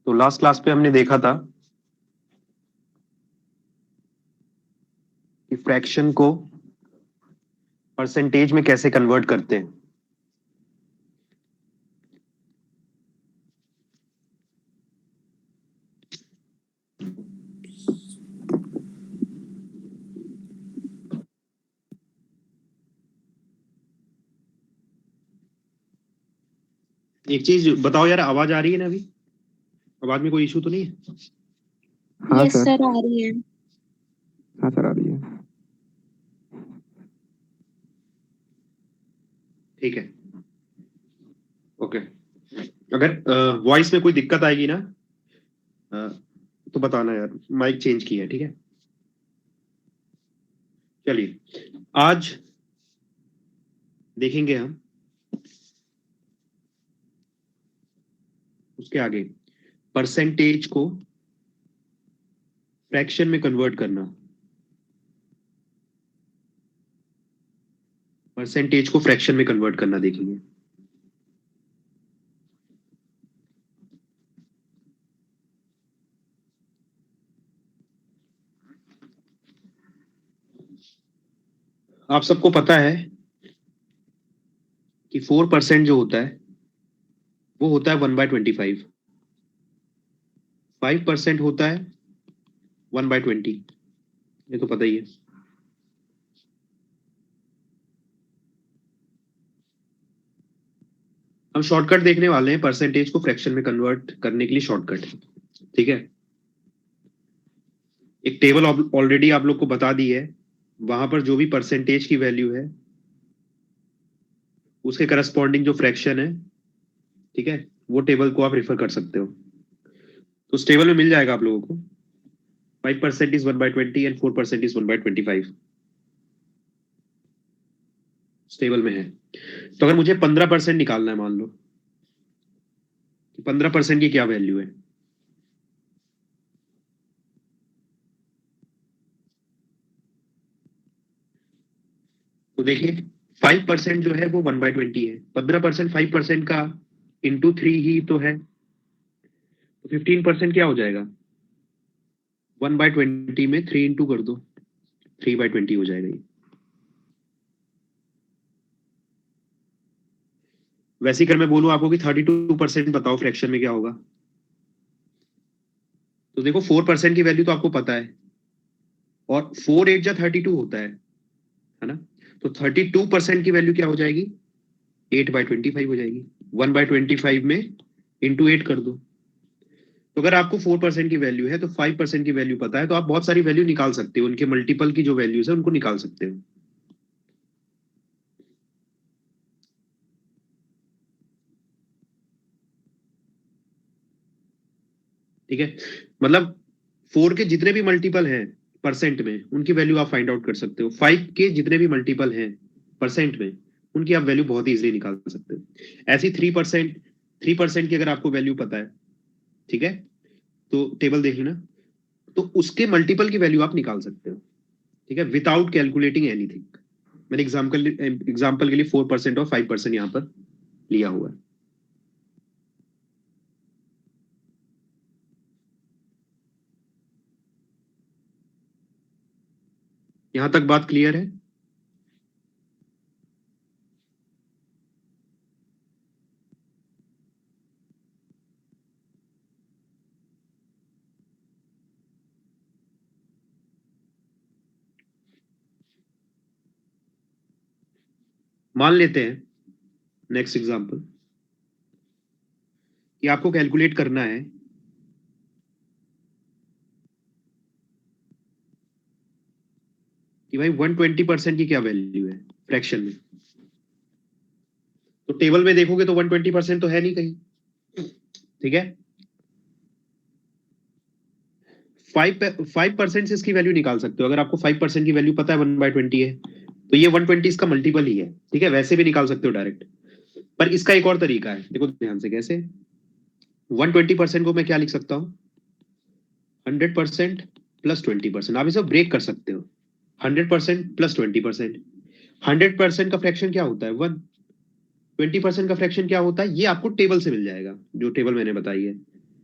तो last class पे हमने देखा था कि फ्रैक्शन को परसेंटेज में कैसे कन्वर्ट करते हैं। एक चीज बताओ यार, आवाज आ रही है ना? अभी आवाज में कोई इशू तो नहीं है? हाँ यस सर। सर, आ रही है। हाँ सर, आ रही है। ठीक है, ओके। अगर वॉइस में कोई दिक्कत आएगी ना तो बताना यार, माइक चेंज किया है, ठीक है। चलिए, आज देखेंगे हम उसके आगे परसेंटेज को फ्रैक्शन में कन्वर्ट करना। परसेंटेज को फ्रैक्शन में कन्वर्ट करना देखेंगे। आप सबको पता है कि 4% जो होता है वो होता है 1/25। 5% होता है 1/20। ये तो पता ही है। हम शॉर्टकट देखने वाले हैं परसेंटेज को फ्रैक्शन में कन्वर्ट करने के लिए, शॉर्टकट, ठीक है। एक टेबल ऑलरेडी आप लोग को बता दी है, वहां पर जो भी परसेंटेज की वैल्यू है उसके करस्पॉन्डिंग जो फ्रैक्शन है, ठीक है, वो टेबल को आप रेफर कर सकते हो। तो उस टेबल में मिल जाएगा आप लोगों को 5% इज 1/20 एंड 4% इज 1/25। इस टेबल में है। तो अगर मुझे 15% निकालना है, मान लो कि 15% की क्या वैल्यू है, तो देखिए 5% जो है वो 1/20 है। 15% 5% का इंटू 3 ही तो है, तो 15% क्या हो जाएगा? 1/20 में 3 इंटू कर दो, 3/20 हो जाएगा ये। वैसे ही अगर मैं बोलूं आपको कि 32% बताओ फ्रैक्शन में क्या होगा, तो देखो 4% की वैल्यू तो आपको पता है, और 4 8 जा 32 होता है ना? तो 32% की वैल्यू क्या हो जाएगी? 8/25 हो जाएगी। 1/25 में इंटू 8 कर दो। तो अगर आपको 4% की वैल्यू है तो 5% की वैल्यू पता है, तो आप बहुत सारी वैल्यू निकाल सकते हो, उनके मल्टीपल की जो वैल्यूज है उनको निकाल सकते हो। ठीक है, मतलब 4 के जितने भी मल्टीपल हैं परसेंट में, उनकी वैल्यू आप फाइंड आउट कर सकते हो। 5 के जितने भी मल्टीपल हैं परसेंट में, उनकी आप वैल्यू बहुत इजीली निकाल सकते हो। ऐसी 3% की अगर आपको वैल्यू पता है, ठीक है, तो टेबल देख लेना, तो उसके मल्टीपल की वैल्यू आप निकाल सकते हो, ठीक है, विदाउट कैलकुलेटिंग एनीथिंग। मैंने एग्जाम्पल के लिए 4% और 5% यहां पर लिया हुआ है। यहां तक बात क्लियर है? मान लेते हैं नेक्स्ट एग्जांपल कि आपको कैलकुलेट करना है कि भाई 120% की क्या वैल्यू है फ्रैक्शन में। तो टेबल में देखोगे तो 120% तो है नहीं कहीं, ठीक है। 5% से इसकी वैल्यू निकाल सकते हो। अगर आपको 5% की वैल्यू पता है 1/20 है, तो ये 120 इसका मल्टीपल ही है, ठीक है। वैसे भी निकाल सकते हो डायरेक्ट, पर इसका एक और तरीका है, देखो ध्यान से कैसे। 120% को मैं क्या लिख सकता हूँ? 100% प्लस 20%। आप इसे ब्रेक कर सकते हो। 100% प्लस 20%। 100% का फ्रैक्शन क्या होता है? 1। 20% का फ्रैक्शन क्या होता है? ये आपको टेबल से मिल जाएगा, जो टेबल मैंने बताई है।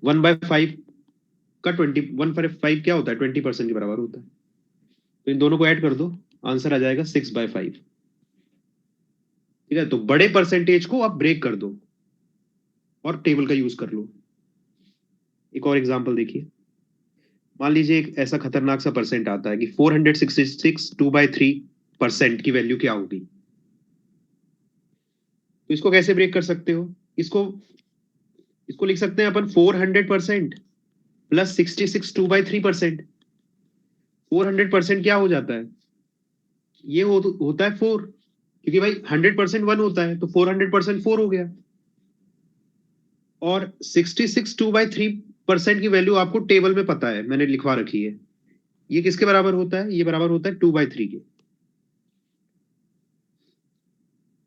1/5 का 1/5 क्या होता है? 20% के बराबर होता है। तो इन दोनों को ऐड कर दो, आंसर आ जाएगा 6/5। ठीक है, तो बड़े परसेंटेज को आप ब्रेक कर दो और टेबल का यूज कर लो। एक और एग्जांपल देखिए। मान लीजिए एक ऐसा खतरनाक सा परसेंट आता है कि 466 2/3% की वैल्यू क्या होगी। तो इसको कैसे ब्रेक कर सकते हो? इसको इसको लिख सकते हैं अपन 400% प्लस 66 2/3%। 400% क्या हो जाता है? ये होता है 4, क्योंकि भाई 100% 1 होता है, तो 400% 4 हो गया। और 66 2/3% की वैल्यू आपको टेबल में पता है, मैंने लिखवा रखी है। ये किसके बराबर होता है? ये बराबर होता है 2/3 के।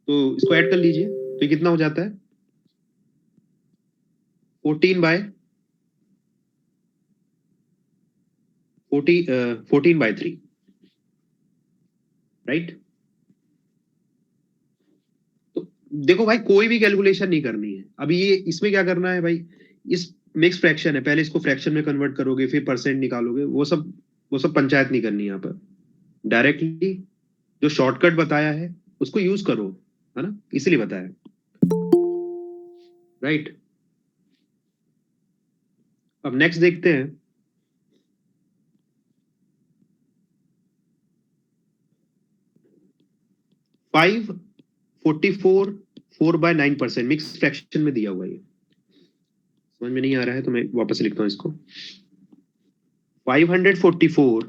तो इसको ऐड कर लीजिए, तो ये कितना हो जाता है? 14/3, राइट। तो देखो भाई, कोई भी कैलकुलेशन नहीं करनी है अभी। ये इसमें क्या करना है भाई, इस मिक्स फ्रैक्शन है, पहले इसको फ्रैक्शन में कन्वर्ट करोगे, फिर परसेंट निकालोगे, वो सब पंचायत नहीं करनी है यहाँ पर। डायरेक्टली जो शॉर्टकट बताया है उसको यूज करो, है ना, इसीलिए बताया, राइट। अब नेक्स्ट देखते हैं। 544 4/9% मिक्स फ्रैक्शन में दिया हुआ है। समझ में नहीं आ रहा है तो मैं वापस से लिखता हूँ इसको। 544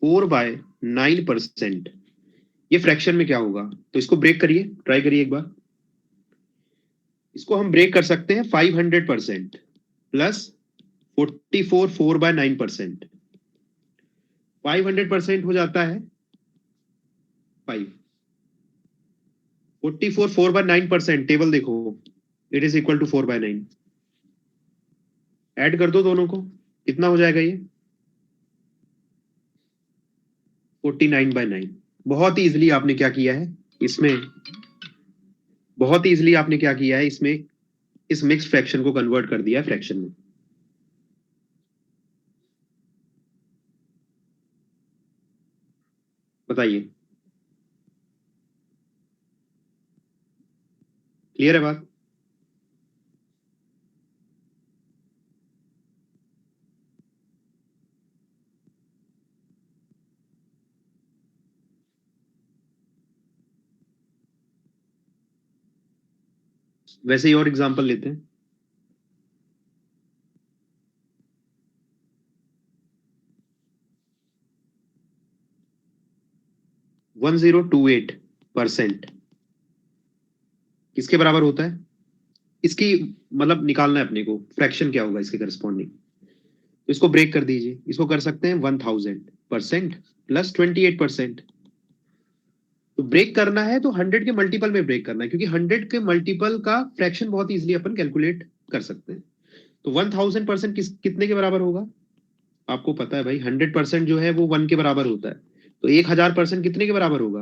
4/9%, ये फ्रैक्शन में क्या होगा? तो इसको ब्रेक करिए, ट्राई करिए एक बार। इसको हम ब्रेक कर सकते हैं 500% प्लस 44 4/9%। 500% हो जाता है 5। 44 4/9%, टेबल देखो, it is equal to 4/9। Add कर दो दोनों को, कितना हो जाएगा ये? 49/9। बहुत ही इजिली आपने क्या किया है इसमें, बहुत ही इजिली आपने क्या किया है इसमें, इस मिक्स फ्रैक्शन को कन्वर्ट कर दिया है फ्रैक्शन में। बताइए, क्लियर है बात? वैसे ही और एग्जांपल लेते हैं। 1028% किसके बराबर होता है? इसकी मतलब निकालना है अपने को, फ्रैक्शन क्या होगा इसके करस्पॉन्डिंग। तो इसको ब्रेक कर दीजिए, इसको कर सकते हैं 1000% प्लस 28%। तो ब्रेक करना है तो 100 के मल्टीपल में ब्रेक करना है, क्योंकि 100 के मल्टीपल का फ्रैक्शन बहुत इजीली अपन कैलकुलेट कर सकते हैं। तो 1000% कितने के बराबर होगा? आपको पता है भाई, 100% जो है वो 1 के बराबर होता है। तो 1000% कितने के बराबर होगा?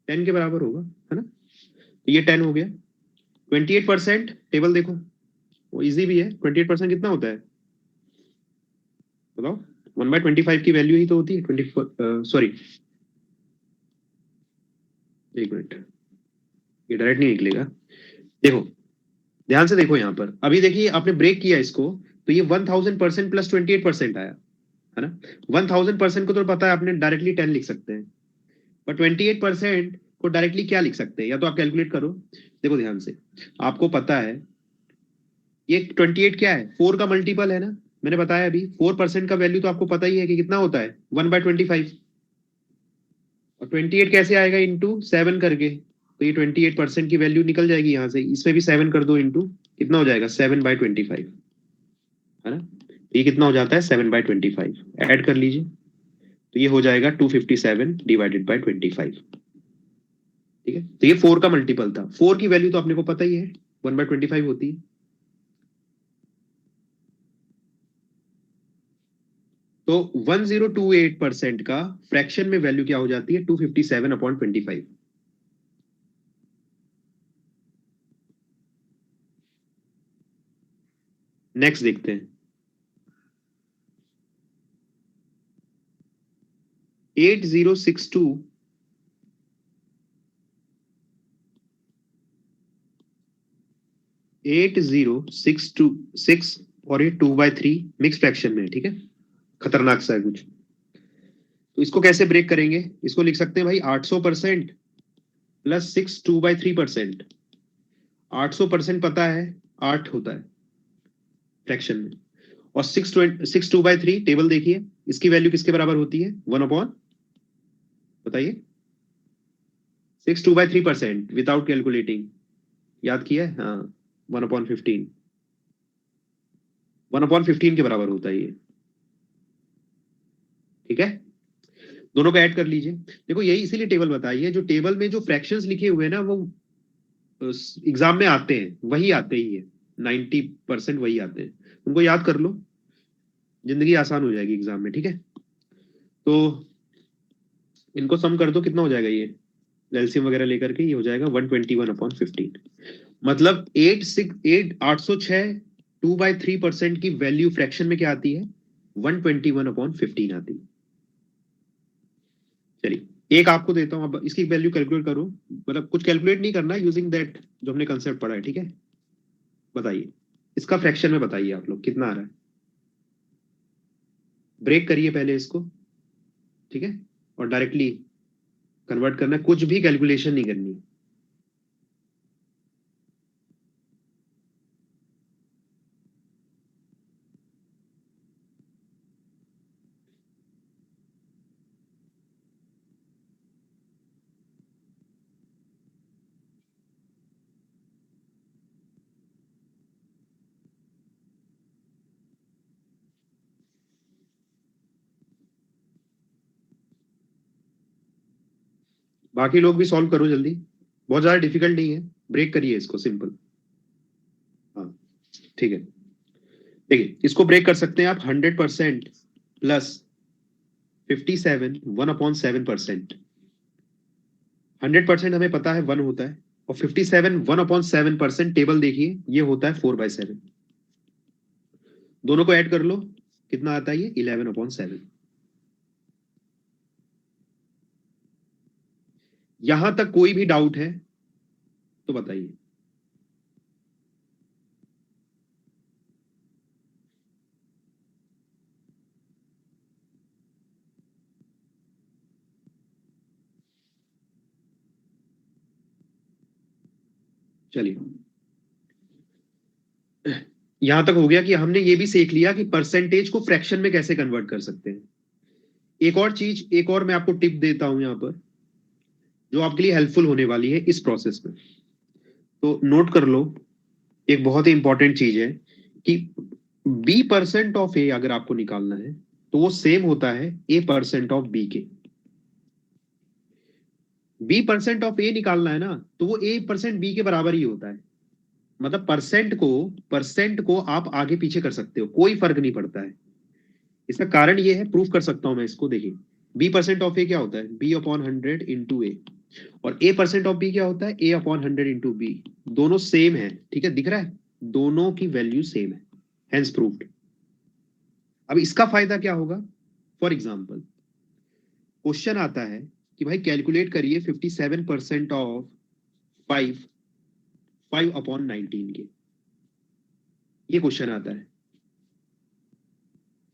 10 के बराबर होगा, है ना। तो ये 10 हो गया। 28%, टेबल देखो, वो इजी भी है। 28% कितना होता है बताओ? 1/25 की वैल्यू ही तो होती है 24, सॉरी, एक मिनट, ये डायरेक्ट नहीं निकलेगा। देखो, ध्यान से देखो यहाँ पर, अभी देखिए आपने ब्रेक किया इसको, तो ये 1000% प्लस 28% आया, है ना। 1000% को तो पता है आपने, डायरेक्टली 10 लिख सकते हैं। पर 28% को डायरेक्टली क्या लिख सकते हैं, या तो आप कैलकुलेट करो। देखो ध्यान से, आपको पता है ये 28 क्या है? 4 का मल्टीपल है ना। मैंने बताया अभी 4% का वैल्यू तो आपको पता ही है कि कितना होता है, 1/25। और 28 कैसे आएगा? इंटू 7 करके। तो ये 28% की वैल्यू निकल जाएगी यहाँ से, इसमें भी 7 कर दो इंटू, कितना हो जाएगा? 7/25, है ना। ये कितना हो जाता है? 7/25। ऐड कर लीजिए, तो ये हो जाएगा 257 डिवाइडेड बाई 25। ठीक है, तो ये 4 का मल्टीपल था। 4 की वैल्यू तो अपने को पता ही है, 1/25 होती है। तो 1028% का फ्रैक्शन में वैल्यू क्या हो जाती है? 257/25। नेक्स्ट देखते हैं। 8062 8066 और ये 2/3 मिक्स फ्रैक्शन में है, ठीक है, खतरनाक सा है कुछ। तो इसको कैसे ब्रेक करेंगे? इसको लिख सकते हैं भाई 800% प्लस 6 2/3%। 800% पता है 8 होता है फ्रैक्शन में, और 6 2/3 टेबल देखिए, इसकी वैल्यू किसके बराबर होती है? 1 अपॉन, बताइए, 6 2/3% विदाउट कैलकुलेटिंग, याद किया है? हाँ, 1/15, 1/15 के बराबर होता है ये, ठीक है। दोनों को ऐड कर लीजिए। देखो यही इसीलिए टेबल बताई है, जो टेबल में जो फ्रैक्शंस लिखे हुए हैं ना, वो एग्जाम में आते हैं, वही आते ही है, 90% वही आते हैं, उनको याद कर लो, जिंदगी आसान हो जाएगी एग्जाम में, ठीक है। तो इनको सम कर दो, कितना हो जाएगा ये, एलसीएम वगैरह लेकर के ये हो जाएगा 121/15। मतलब 806 2/3% की वैल्यू फ्रैक्शन में क्या आती है? 121/15 आती है। चलिए एक आपको देता हूं, अब इसकी वैल्यू कैलकुलेट करो, मतलब कुछ कैलकुलेट नहीं करना, यूजिंग दैट जो हमने कंसेप्ट पढ़ा है, ठीक है। बताइए इसका फ्रैक्शन में, बताइए आप लोग कितना आ रहा है। ब्रेक करिए पहले इसको, ठीक है, और डायरेक्टली कन्वर्ट करना है, कुछ भी कैलकुलेशन नहीं करनी। बाकी लोग भी सॉल्व करो जल्दी, बहुत ज्यादा डिफिकल्ट नहीं है, ब्रेक करिए इसको, सिंपल। हाँ ठीक है, देखिए इसको ब्रेक कर सकते हैं आप 100% प्लस 57 1/7%। 100% हमें पता है 1 होता है, और 57 1/7% टेबल देखिए, ये होता है 4/7। दोनों को ऐड कर लो, कितना आता है ये? 11/7। यहां तक कोई भी डाउट है तो बताइए। चलिए यहां तक हो गया कि हमने ये भी सीख लिया कि परसेंटेज को फ्रैक्शन में कैसे कन्वर्ट कर सकते हैं। एक और चीज, एक और मैं आपको टिप देता हूं यहां पर, जो आपके लिए हेल्पफुल होने वाली है इस प्रोसेस में। तो नोट कर लो, एक बहुत ही इंपॉर्टेंट चीज है कि B% ऑफ ए अगर आपको निकालना है तो वो सेम होता है A% ऑफ बी के। B% ऑफ ए निकालना है ना, तो वो A% बी के बराबर ही होता है। मतलब परसेंट को आप आगे पीछे कर सकते हो, कोई फर्क नहीं पड़ता है। इसका कारण ये है, प्रूफ कर सकता हूं मैं इसको, देखिए B% ऑफ ए क्या होता है? B/100 इंटू ए, और A% ऑफ बी क्या होता है? A/100 into B. दोनों सेम है, ठीक है, दिख रहा है, दोनों की वैल्यू सेम है, हेंस प्रूव्ड। अब इसका फायदा क्या होगा? फॉर एग्जाम्पल क्वेश्चन आता है कि भाई कैलकुलेट करिए 57% ऑफ 5/19 के, ये क्वेश्चन आता है।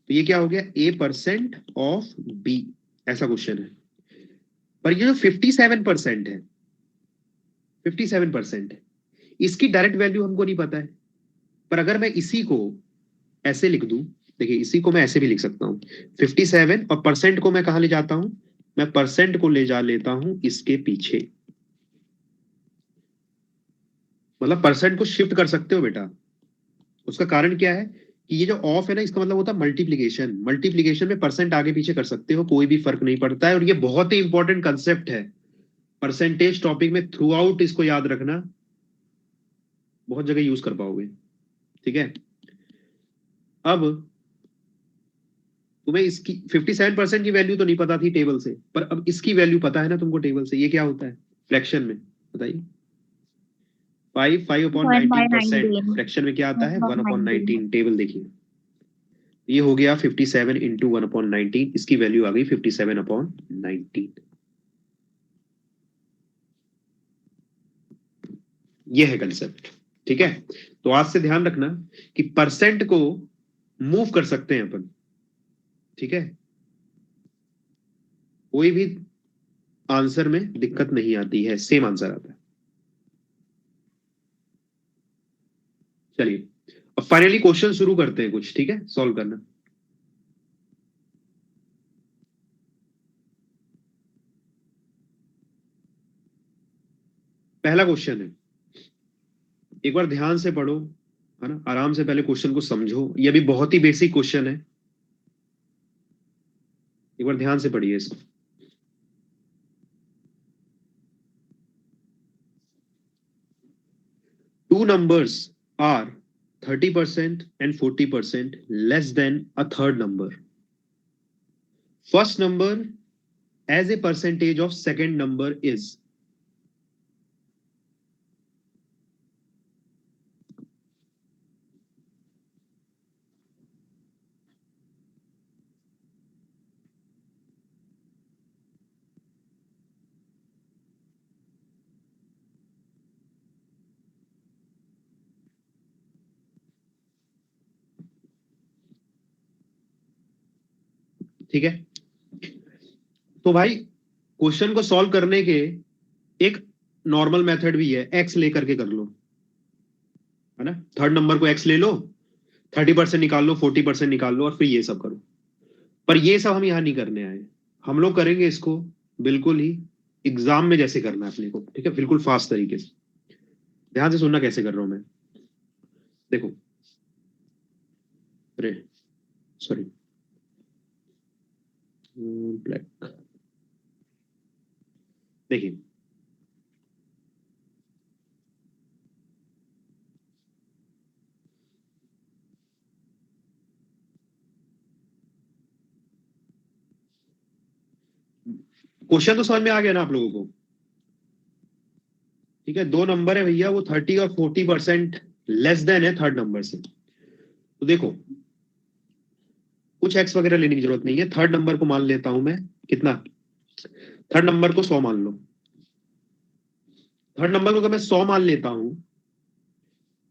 तो ये क्या हो गया? A% ऑफ बी, ऐसा क्वेश्चन है। पर ये जो 57% है, 57% है, इसकी डायरेक्ट वैल्यू हमको नहीं पता है। पर अगर मैं इसी को ऐसे लिख दूं, देखिए इसी को मैं ऐसे भी लिख सकता हूं, 57, और परसेंट को मैं कहां ले जाता हूं? मैं परसेंट को ले जा लेता हूं इसके पीछे, मतलब परसेंट को शिफ्ट कर सकते हो बेटा। उसका कारण क्या है कि ये जो ऑफ है ना, इसका मतलब होता है मल्टीप्लीकेशन। मल्टीप्लीकेशन में परसेंट आगे पीछे कर सकते हो, कोई भी फर्क नहीं पड़ता है, और ये बहुत ही इंपॉर्टेंट कंसेप्ट है परसेंटेज टॉपिक में। थ्रू आउट इसको याद रखना, बहुत जगह यूज कर पाओगे, ठीक है। अब तुम्हें इसकी 57% की वैल्यू तो नहीं पता थी टेबल से, पर अब इसकी वैल्यू पता है ना तुमको टेबल से। ये क्या होता है फ्रैक्शन में? बताइए, 5 अपॉन 19%, फ्रैक्शन में क्या आता है 1 अपॉन 19। 19। टेबल देखिए, ये हो गया 57 इंटू 1 अपॉन 19, इसकी वैल्यू आ गई 57 अपॉन 19। ये है कंसेप्ट, ठीक है। तो आज से ध्यान रखना कि परसेंट को मूव कर सकते हैं अपन, ठीक है। कोई भी आंसर में दिक्कत नहीं आती है, सेम आंसर आता है। चलिए अब फाइनली क्वेश्चन शुरू करते हैं कुछ, ठीक है, सॉल्व करना। पहला क्वेश्चन है, एक बार ध्यान से पढ़ो, है ना, आराम से पहले क्वेश्चन को समझो। यह भी बहुत ही बेसिक क्वेश्चन है, एक बार ध्यान से पढ़िए इसको। Two numbers are 30% and 40% less than a third number. First number as a percentage of second number is. ठीक है, तो भाई क्वेश्चन को सॉल्व करने के एक नॉर्मल मेथड भी है, एक्स लेकर के कर लो, है ना। थर्ड नंबर को एक्स ले लो, 30% निकाल लो, 40% निकाल लो, और फिर ये सब करो। पर ये सब हम यहां नहीं करने आए, हम लोग करेंगे इसको बिल्कुल ही एग्जाम में जैसे करना है अपने को, ठीक है, बिल्कुल फास्ट तरीके से। ध्यान से सुनना कैसे कर रहा हूं मैं, देखो। अरे सॉरी, ब्लैक, देखिए क्वेश्चन तो समझ में आ गया ना आप लोगों को, ठीक है। दो नंबर है भैया, वो 30 और 40% लेस देन है थर्ड नंबर से। तो देखो कुछ एक्स वगैरह लेने की जरूरत नहीं है, थर्ड नंबर को मान लेता हूं मैं, कितना, थर्ड नंबर को 100 मान लो। थर्ड नंबर को अगर मैं 100 मान लेता हूं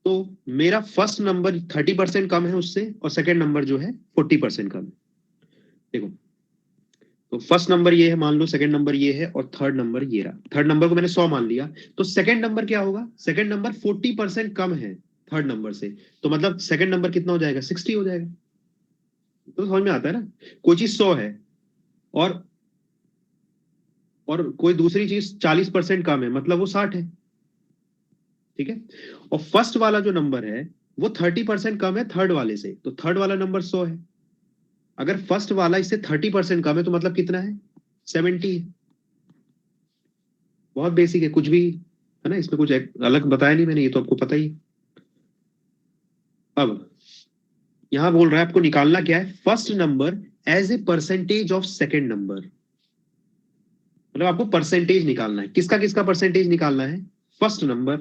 तो मेरा फर्स्ट नंबर 30% कम है उससे, और सेकंड नंबर जो है 40% कम है। देखो, तो फर्स्ट नंबर ये है मान लो, सेकंड नंबर ये है, और थर्ड नंबर ये रहा। थर्ड नंबर को मैंने 100 मान लिया, तो सेकंड नंबर क्या होगा, सेकंड नंबर 40% कम है थर्ड नंबर से, तो मतलब सेकंड नंबर कितना हो जाएगा, 60 हो जाएगा। तो समझ में आता है ना, कोई चीज 100 है और कोई दूसरी चीज 40% कम है, मतलब वो 60 है, ठीक है। और फर्स्ट वाला जो नंबर है वो 30% कम है थर्ड वाले से, तो थर्ड वाला नंबर 100 है। अगर फर्स्ट वाला इससे 30% कम है तो मतलब कितना है, 70 है। बहुत बेसिक है, कुछ भी है ना, इसमें कुछ अलग बताया नहीं मैंने, ये तो आपको पता ही। अब यहां बोल रहा है आपको निकालना क्या है, first number as a percentage of second number. मतलब आपको परसेंटेज निकालना है, किसका किसका परसेंटेज निकालना है, फर्स्ट नंबर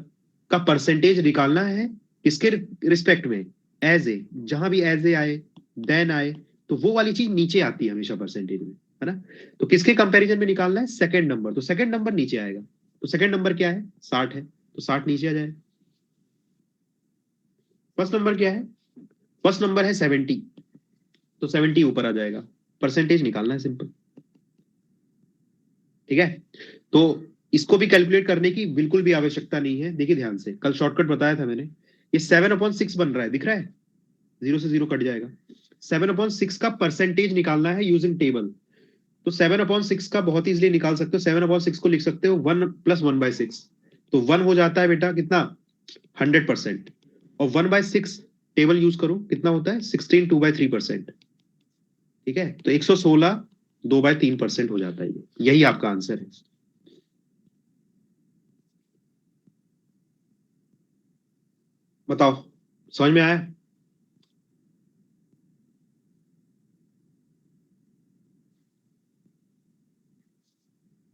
का परसेंटेज निकालना है, किसके रिस्पेक्ट में, एज ए, जहां भी एज ए आए, देन आए, तो वो वाली चीज नीचे आती है हमेशा परसेंटेज में, है ना। तो किसके कंपैरिजन में निकालना है, सेकंड नंबर, तो सेकंड नंबर नीचे आएगा। तो सेकंड नंबर क्या है, 60 है, तो 60 नीचे आ जाए। फर्स्ट नंबर क्या है, फर्स्ट नंबर है 70, तो 70 ऊपर आ जाएगा। परसेंटेज निकालना है, सिंपल, ठीक है। तो इसको भी कैलकुलेट करने की बिल्कुल भी आवश्यकता नहीं है। देखिए ध्यान से, कल शॉर्टकट बताया था मैंने, ये 7/6 बन रहा है, दिख रहा है, 0 से 0 कट जाएगा। 7/6 का परसेंटेज निकालना है यूजिंग टेबल। तो 7/6 का बहुत इजीली निकाल सकते हो, 7/6 को लिख सकते हो 1 + 1/6, तो 1 हो जाता है बेटा कितना, 100%, और 1/6 टेबल यूज करो, कितना होता है 16 2/3%, ठीक है। तो 116 2/3% हो जाता है, यही आपका आंसर है। बताओ, समझ में आया।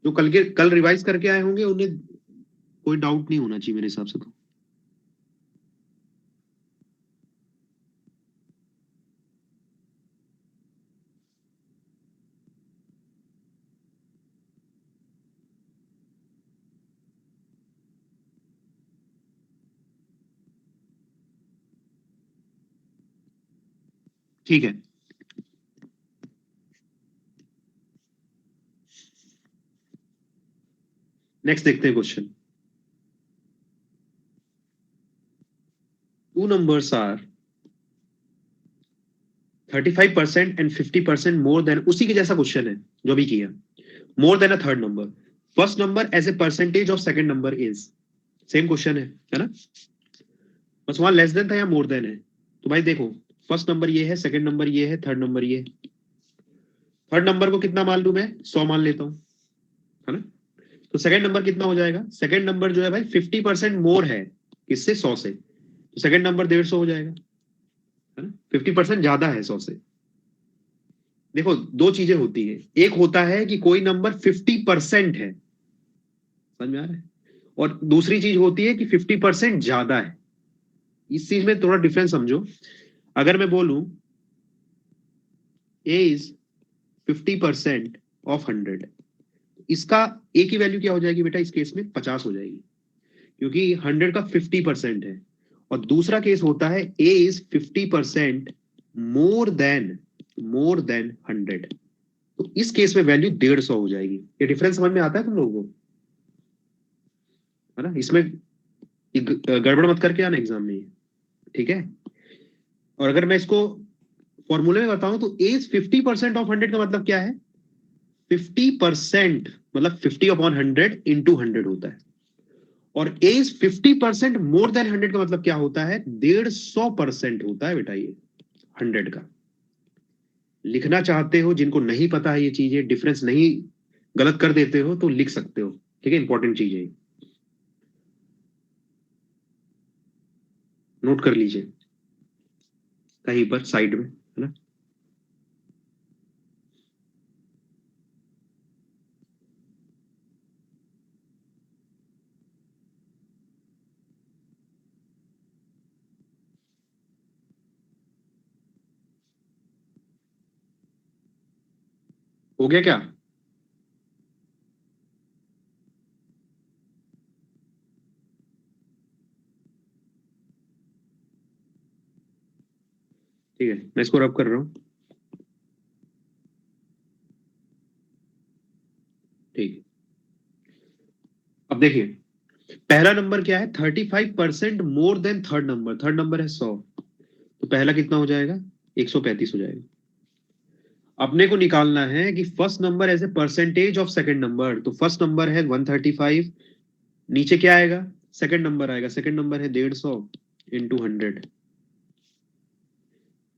जो कल रिवाइज करके आए होंगे उन्हें कोई डाउट नहीं होना चाहिए मेरे हिसाब से तो। ठीक है, नेक्स्ट देखते हैं question. Two numbers are 35% and 50% more than, उसी के जैसा क्वेश्चन है जो भी किया, more than a third number, first number as a percentage of second number is, same question है ना, बस वहां लेस देन था या मोर देन है। तो भाई देखो, फर्स्ट नंबर ये है, सेकंड नंबर ये है, थर्ड नंबर ये है। थर्ड नंबर को कितना मान लू मैं, 100 मान लेता हूं, है ना। तो सेकंड नंबर कितना हो जाएगा, सेकंड नंबर जो है भाई 50% मोर है किससे, 100 से, तो सेकंड नंबर 150 हो जाएगा, है ना। 50% ज्यादा है 100 से। देखो दो चीजें होती है, एक होता है कि कोई नंबर 50% है, समझ में आ रहा है, और दूसरी चीज होती है कि 50% ज्यादा है। इस चीज में थोड़ा डिफरेंस समझो। अगर मैं बोलूं ए इज 50% ऑफ 100, इसका ए की वैल्यू क्या हो जाएगी बेटा, इस केस में 50 हो जाएगी, क्योंकि 100 का 50% है। और दूसरा केस होता है ए इज 50% मोर देन 100, तो इस केस में वैल्यू 150 हो जाएगी। ये डिफरेंस समझ में आता है तुम लोगों को, है ना। इसमें गड़बड़ मत करके आना एग्जाम में, ठीक है। और अगर मैं इसको फॉर्मूले में बताऊं तो ए इज 50% ऑफ 100 का मतलब क्या है, 50% मतलब 50/100 इंटू 100 होता है, और ए इज 50% मोर देन 100 का मतलब क्या होता है, 150% होता है बेटा ये 100 का। लिखना चाहते हो, जिनको नहीं पता है ये चीजें, डिफरेंस नहीं गलत कर देते हो तो लिख सकते हो, ठीक है, इंपॉर्टेंट चीज है, नोट कर लीजिए कहीं पर साइड में, है ना। हो गया क्या, ठीक है, मैं इसको रब कर रहा हूं, ठीक है। अब देखिए, पहला नंबर क्या है, 35% more than third number, third number है 100, तो पहला कितना हो जाएगा, 135 हो जाएगा। अपने को निकालना है कि first number as a percentage of second number, तो फर्स्ट नंबर है 135, नीचे क्या आएगा, सेकंड नंबर आएगा, सेकंड नंबर है 150 इंटू 100।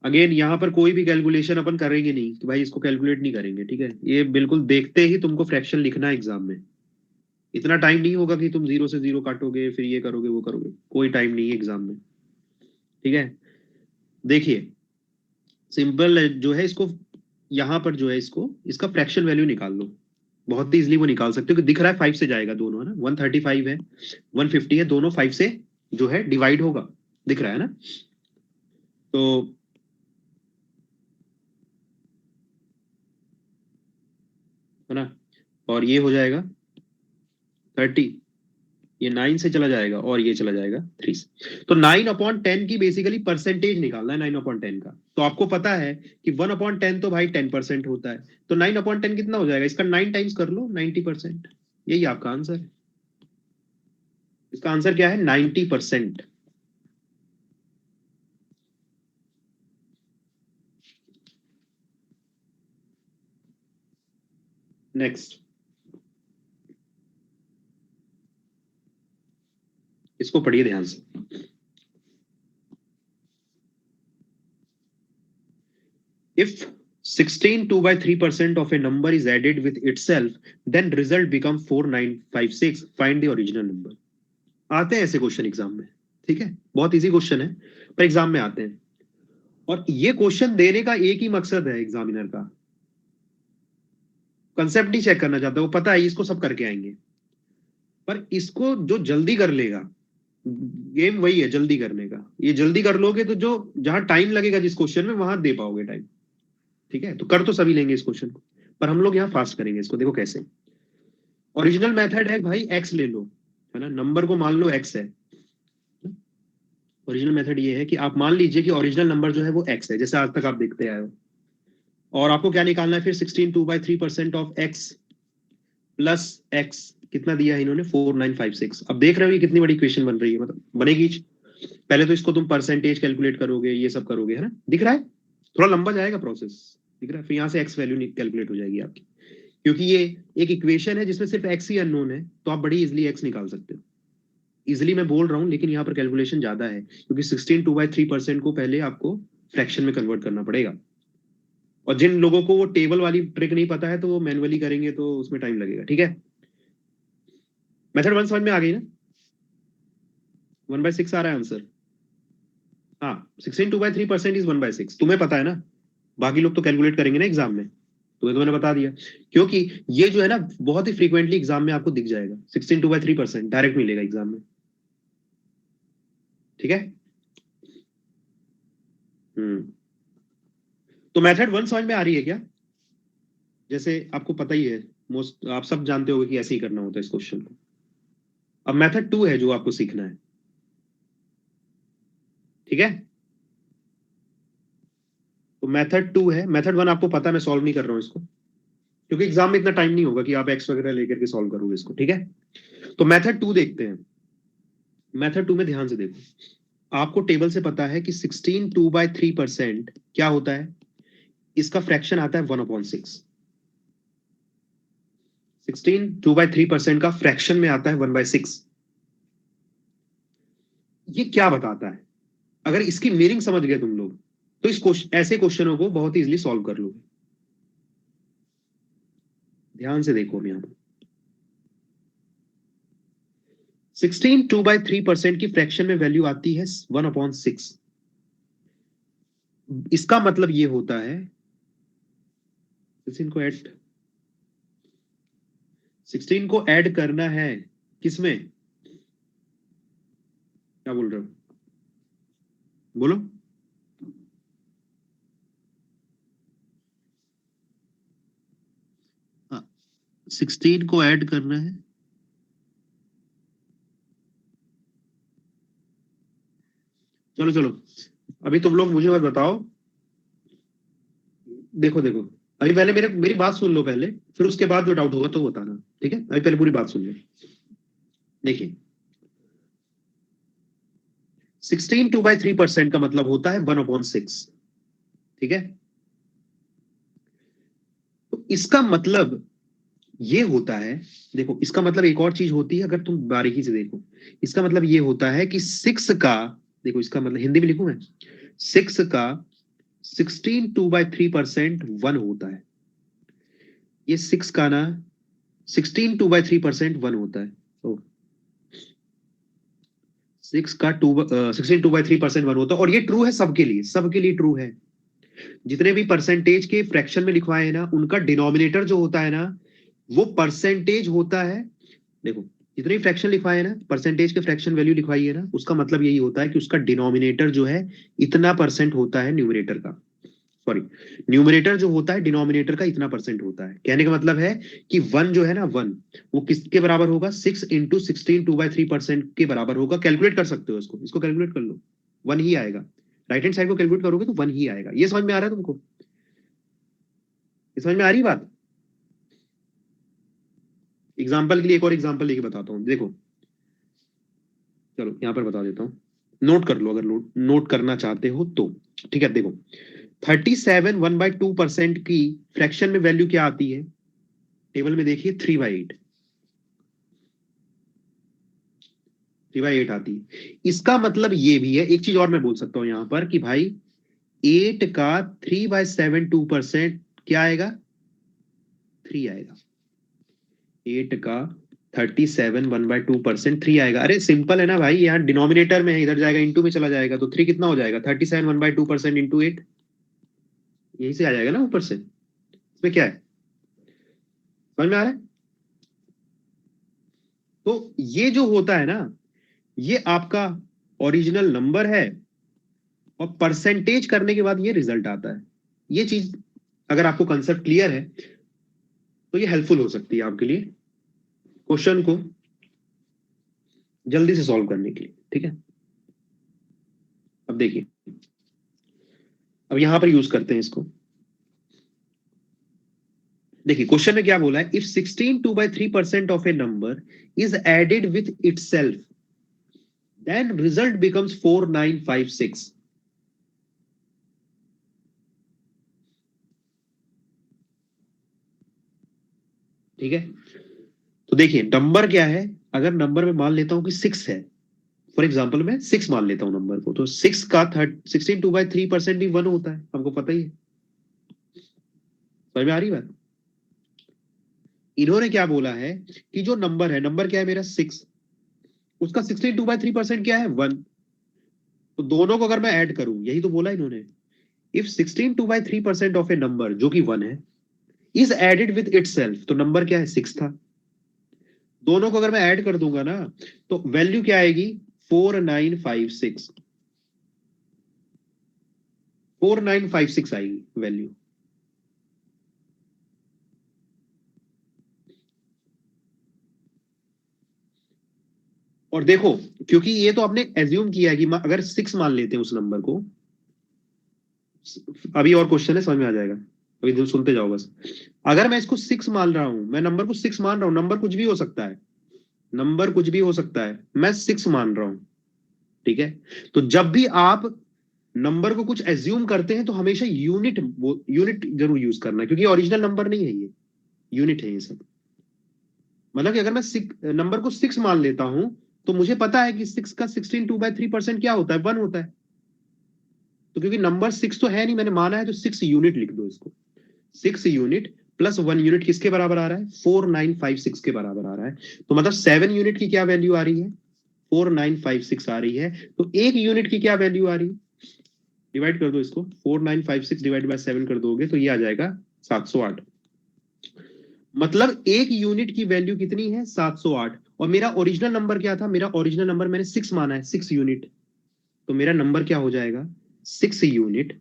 अगेन यहाँ पर कोई भी कैलकुलेशन अपन करेंगे नहीं कि भाई इसको कैलकुलेट नहीं करेंगे, ठीक है, ये बिल्कुल देखते ही तुमको फ्रैक्शन लिखना है एग्जाम में। इतना टाइम नहीं होगा कि तुम 0 से 0 काटोगे फिर ये करोगे वो करोगे, कोई टाइम नहीं है एग्जाम में, ठीक है। देखिए सिंपल जो है इसको, यहाँ पर जो है इसको, इसका फ्रैक्शन वैल्यू निकाल लो, बहुत ही इजिली वो निकाल सकते हो कि दिख रहा है 5 से जाएगा दोनों, है ना, 135 है 150 है, दोनों 5 से जो है डिवाइड होगा, दिख रहा है ना। तो है ना, और ये हो जाएगा 30, ये 9 से चला जाएगा और ये चला जाएगा 3 से। तो 9/10 की बेसिकली परसेंटेज निकालना है, 9/10 का। तो आपको पता है कि 1/10 तो भाई 10% होता है, तो 9/10 कितना हो जाएगा, इसका 9 टाइम्स कर लो, 90%। यही आपका आंसर है, इसका आंसर क्या है, 90%। नेक्स्ट, इसको पढ़िए ध्यान से। If 16 2/3% of a number is added with itself, then result become 4956. Find the original number. आते हैं ऐसे क्वेश्चन एग्जाम में, ठीक है, बहुत इजी क्वेश्चन है पर एग्जाम में आते हैं। और ये क्वेश्चन देने का एक ही मकसद है एग्जामिनर का, कंसेप्ट नहीं चेक करना चाहता, वो पता है इसको सब करके आएंगे, पर इसको जो जल्दी कर लेगा, गेम वही है जल्दी करने का, ये जल्दी कर लोगे तो जो जहां टाइम लगेगा जिस क्वेश्चन में, वहां दे पाओगे टाइम, ठीक है। तो कर तो सभी लेंगे इस क्वेश्चन को, पर हम लोग यहाँ फास्ट करेंगे इसको। देखो कैसे, ओरिजिनल मेथड है भाई, एक्स ले लो, है ना, नंबर को मान लो एक्स है, ओरिजिनल मेथड ये है कि आप मान लीजिए कि ओरिजिनल नंबर जो है वो x है, जैसे आज तक आप देखते आए हो, और आपको क्या निकालना है फिर 16 2/3% ऑफ x प्लस x, कितना दिया है इन्होंने 4956। अब देख रहे हो ये कितनी बड़ी इक्वेशन बन रही है, मतलब बनेगी। पहले तो इसको तुम परसेंटेज कैलकुलेट करोगे, ये सब करोगे, है ना, दिख रहा है, थोड़ा लंबा जाएगा प्रोसेस, दिख रहा है, फिर यहाँ से x वैल्यू कैलकुलेट हो जाएगी आपकी, क्योंकि ये एक इक्वेशन है जिसमें सिर्फ x ही अननोन है, तो आप बड़ी इजिली x निकाल सकते हो। इजिली मैं बोल रहा हूँ, लेकिन यहाँ पर कैलकुलेशन ज्यादा है, क्योंकि 16 2/3% को पहले आपको फ्रैक्शन में कन्वर्ट करना पड़ेगा, और जिन लोगों को वो टेबल वाली ट्रिक नहीं पता है तो वो मैनुअली करेंगे तो उसमें टाइम लगेगा, ठीक है। मेथड 1 समझ में आ गई ना, 1/6 आ रहा है आंसर। हाँ, 16 2/3% इज 1/6, तुम्हें पता है ना, बाकी लोग तो कैलकुलेट करेंगे ना एग्जाम में, तुम्हें तो मैंने बता दिया, क्योंकि ये जो है ना बहुत ही फ्रीक्वेंटली एग्जाम में आपको दिख जाएगा, 16 2/3% डायरेक्ट मिलेगा एग्जाम में, ठीक है। तो मेथड 1 समझ में आ रही है क्या? जैसे आपको पता ही है, मोस्ट आप सब जानते होंगे कि ऐसे ही करना होता है इस क्वेश्चन को। अब मेथड 2 है जो आपको सीखना है, ठीक है। तो मेथड 2 है, मेथड 1 आपको पता है, मैं सॉल्व नहीं कर रहा हूं इसको, क्योंकि एग्जाम में इतना टाइम नहीं होगा कि आप एक्स वगैरह लेकर के सॉल्व करोगे इसको, ठीक है। तो मेथड 2 देखते हैं। मेथड 2 में ध्यान से देखो, आपको टेबल से पता है कि 16 2/3% क्या होता है, इसका फ्रैक्शन आता है 1/6। 16 2/3% का फ्रैक्शन में आता है 1/6। ये क्या बताता है? अगर इसकी मीनिंग समझ गए तुम लोग, तो इस ऐसे क्वेश्चनों को बहुत इजीली सॉल्व कर लोगे। ध्यान से देखो, हम यहां पर 16 2/3% की फ्रैक्शन में वैल्यू आती है 1/6। इसका मतलब ये होता है, इनको ऐड 16 को ऐड करना है किसमें, क्या बोल रहे हो, बोलो। हाँ, 16 को ऐड करना है, चलो चलो, अभी तुम लोग मुझे बस बताओ, देखो देखो, अभी पहले मेरी बात सुन लो पहले, फिर उसके बाद जो डाउट होगा तो बताना, ठीक है। अभी पहले पूरी बात सुन लो। देखिए, 16 2/3% का मतलब होता है 1/6, ठीक है। तो इसका मतलब ये होता है, देखो इसका मतलब एक और चीज होती है, अगर तुम बारीकी से देखो, इसका मतलब ये होता है कि 6 का, देखो इसका मतलब हिंदी में लिखूं मैं, 6 का 16 2/3% 1 होता है। ये 6 का ना 16 2/3% 1 होता है, तो 6 का 16 2/3% 1 होता है, और ये ट्रू है सबके लिए, सबके लिए ट्रू है। जितने भी परसेंटेज के फ्रैक्शन में लिखवाए हैं ना, उनका डिनोमिनेटर जो होता है ना, वो परसेंटेज होता है। देखो, जितने भी फ्रैक्शन लिखवाए हैं ना, परसेंटेज के फ्रैक्शन वैल्यू लिखवाई है ना, उसका मतलब यही होता है कि उसका डिनोमिनेटर जो है इतना परसेंट होता है न्यूमरेटर का, सॉरी, न्यूमरेटर जो होता है डिनोमिनेटर का इतना परसेंट होता है। कहने का मतलब है कि 1 जो है ना 1, वो किसके बराबर होगा, 6 इंटू 16 2/3% के बराबर होगा। कैलकुलेट कर सकते हो इसको कैलकुलेट कर लो, 1 ही आएगा। राइट हैंड साइड को कैलकुलेट करोगे तो 1 ही आएगा। ये समझ में आ रहा है तुमको, ये समझ में आ रही बात। एग्जाम्पल के लिए एक और एग्जाम्पल लेके बताता हूँ, देखो, चलो यहाँ पर बता देता हूँ, नोट कर लो अगर नोट करना चाहते हो तो, ठीक है। देखो, 37 1/2% की फ्रैक्शन में वैल्यू क्या आती है, टेबल में देखिए 3/8, 3/8 आती है। इसका मतलब ये भी है, एक चीज और मैं बोल सकता हूं यहां पर कि भाई 8 का 3/72% क्या आएगा, 3 आएगा। 8 का 37 1/2% 3 आएगा। अरे सिंपल है ना भाई, यहाँ डिनोमिनेटर में है, इधर जाएगा इंटू में चला जाएगा, तो 3 कितना हो जाएगा, 37 1/2% इंटू 8, यही से आ जाएगा ना ऊपर से। इसमें क्या है, समझ में आ रहा है। तो ये जो होता है ना, ये आपका ओरिजिनल नंबर है, और परसेंटेज करने के बाद ये रिजल्ट आता है। ये चीज अगर आपको कंसेप्ट क्लियर है तो ये हेल्पफुल हो सकती है आपके लिए क्वेश्चन को जल्दी से सॉल्व करने के लिए, ठीक है। अब देखिए, अब यहां पर यूज करते हैं इसको। देखिए क्वेश्चन में क्या बोला है, if 16 2/3% of a number is added with itself then result becomes 4956। ठीक है, तो देखिए नंबर क्या है, अगर नंबर में मान लेता हूं कि 6 है, फॉर एग्जाम्पल मैं 6 मान लेता हूं नंबर को, तो 6 का 16 2/3% भी 1 होता है, हमको पता ही है। समझ में आ रही बात? इन्होंने क्या बोला है कि जो नंबर है, नंबर क्या है मेरा 6, उसका 16 2/3% क्या है 1, तो दोनों को अगर मैं ऐड करूं, यही तो बोला इन्होंने, इफ 16 2/3% ऑफ ए नंबर जो कि 1 है इज एडेड विद इटसेल्फ, तो नंबर क्या है 6 था, दोनों को अगर मैं ऐड कर दूंगा ना तो वैल्यू क्या आएगी 4956, 4956 आएगी वैल्यू। और देखो, क्योंकि ये तो आपने एज्यूम किया है कि अगर 6 मान लेते हैं उस नंबर को, अभी और क्वेश्चन है समझ में आ जाएगा, अभी सुनते जाओ बस। अगर मैं इसको 6 मान रहा हूं, मैं नंबर को 6 मान रहा हूं, नंबर कुछ भी हो सकता है, नंबर कुछ भी हो सकता है, मैं 6 मान रहा हूं। ठीक है, तो जब भी आप नंबर को कुछ एज्यूम करते हैं तो हमेशा यूनिट यूनिट जरूर यूज करना, क्योंकि ओरिजिनल नंबर नहीं है ये, यूनिट है ये सब। मतलब कि अगर मैं नंबर को 6 मान लेता हूं तो मुझे पता है कि 6 का 16 2/3% क्या होता है 1 होता है, तो क्योंकि नंबर 6 तो है नहीं, मैंने माना है, तो 6 यूनिट लिख दो इसको। 6 यूनिट प्लस 1 यूनिट किसके बराबर आ रहा है 4956 के बराबर आ रहा है, तो मतलब 7 यूनिट की क्या वैल्यू आ रही है 4956 आ रही है, तो एक यूनिट की क्या वैल्यू आ रही है, डिवाइड कर दो इसको, 4956 डिवाइड बाय 7 कर दोगे तो ये आ जाएगा 708। मतलब एक यूनिट की वैल्यू कितनी है 708, और मेरा ओरिजिनल नंबर क्या था, मेरा ओरिजिनल नंबर मैंने 6 माना है, 6 यूनिट, तो मेरा नंबर क्या हो जाएगा 6 यूनिट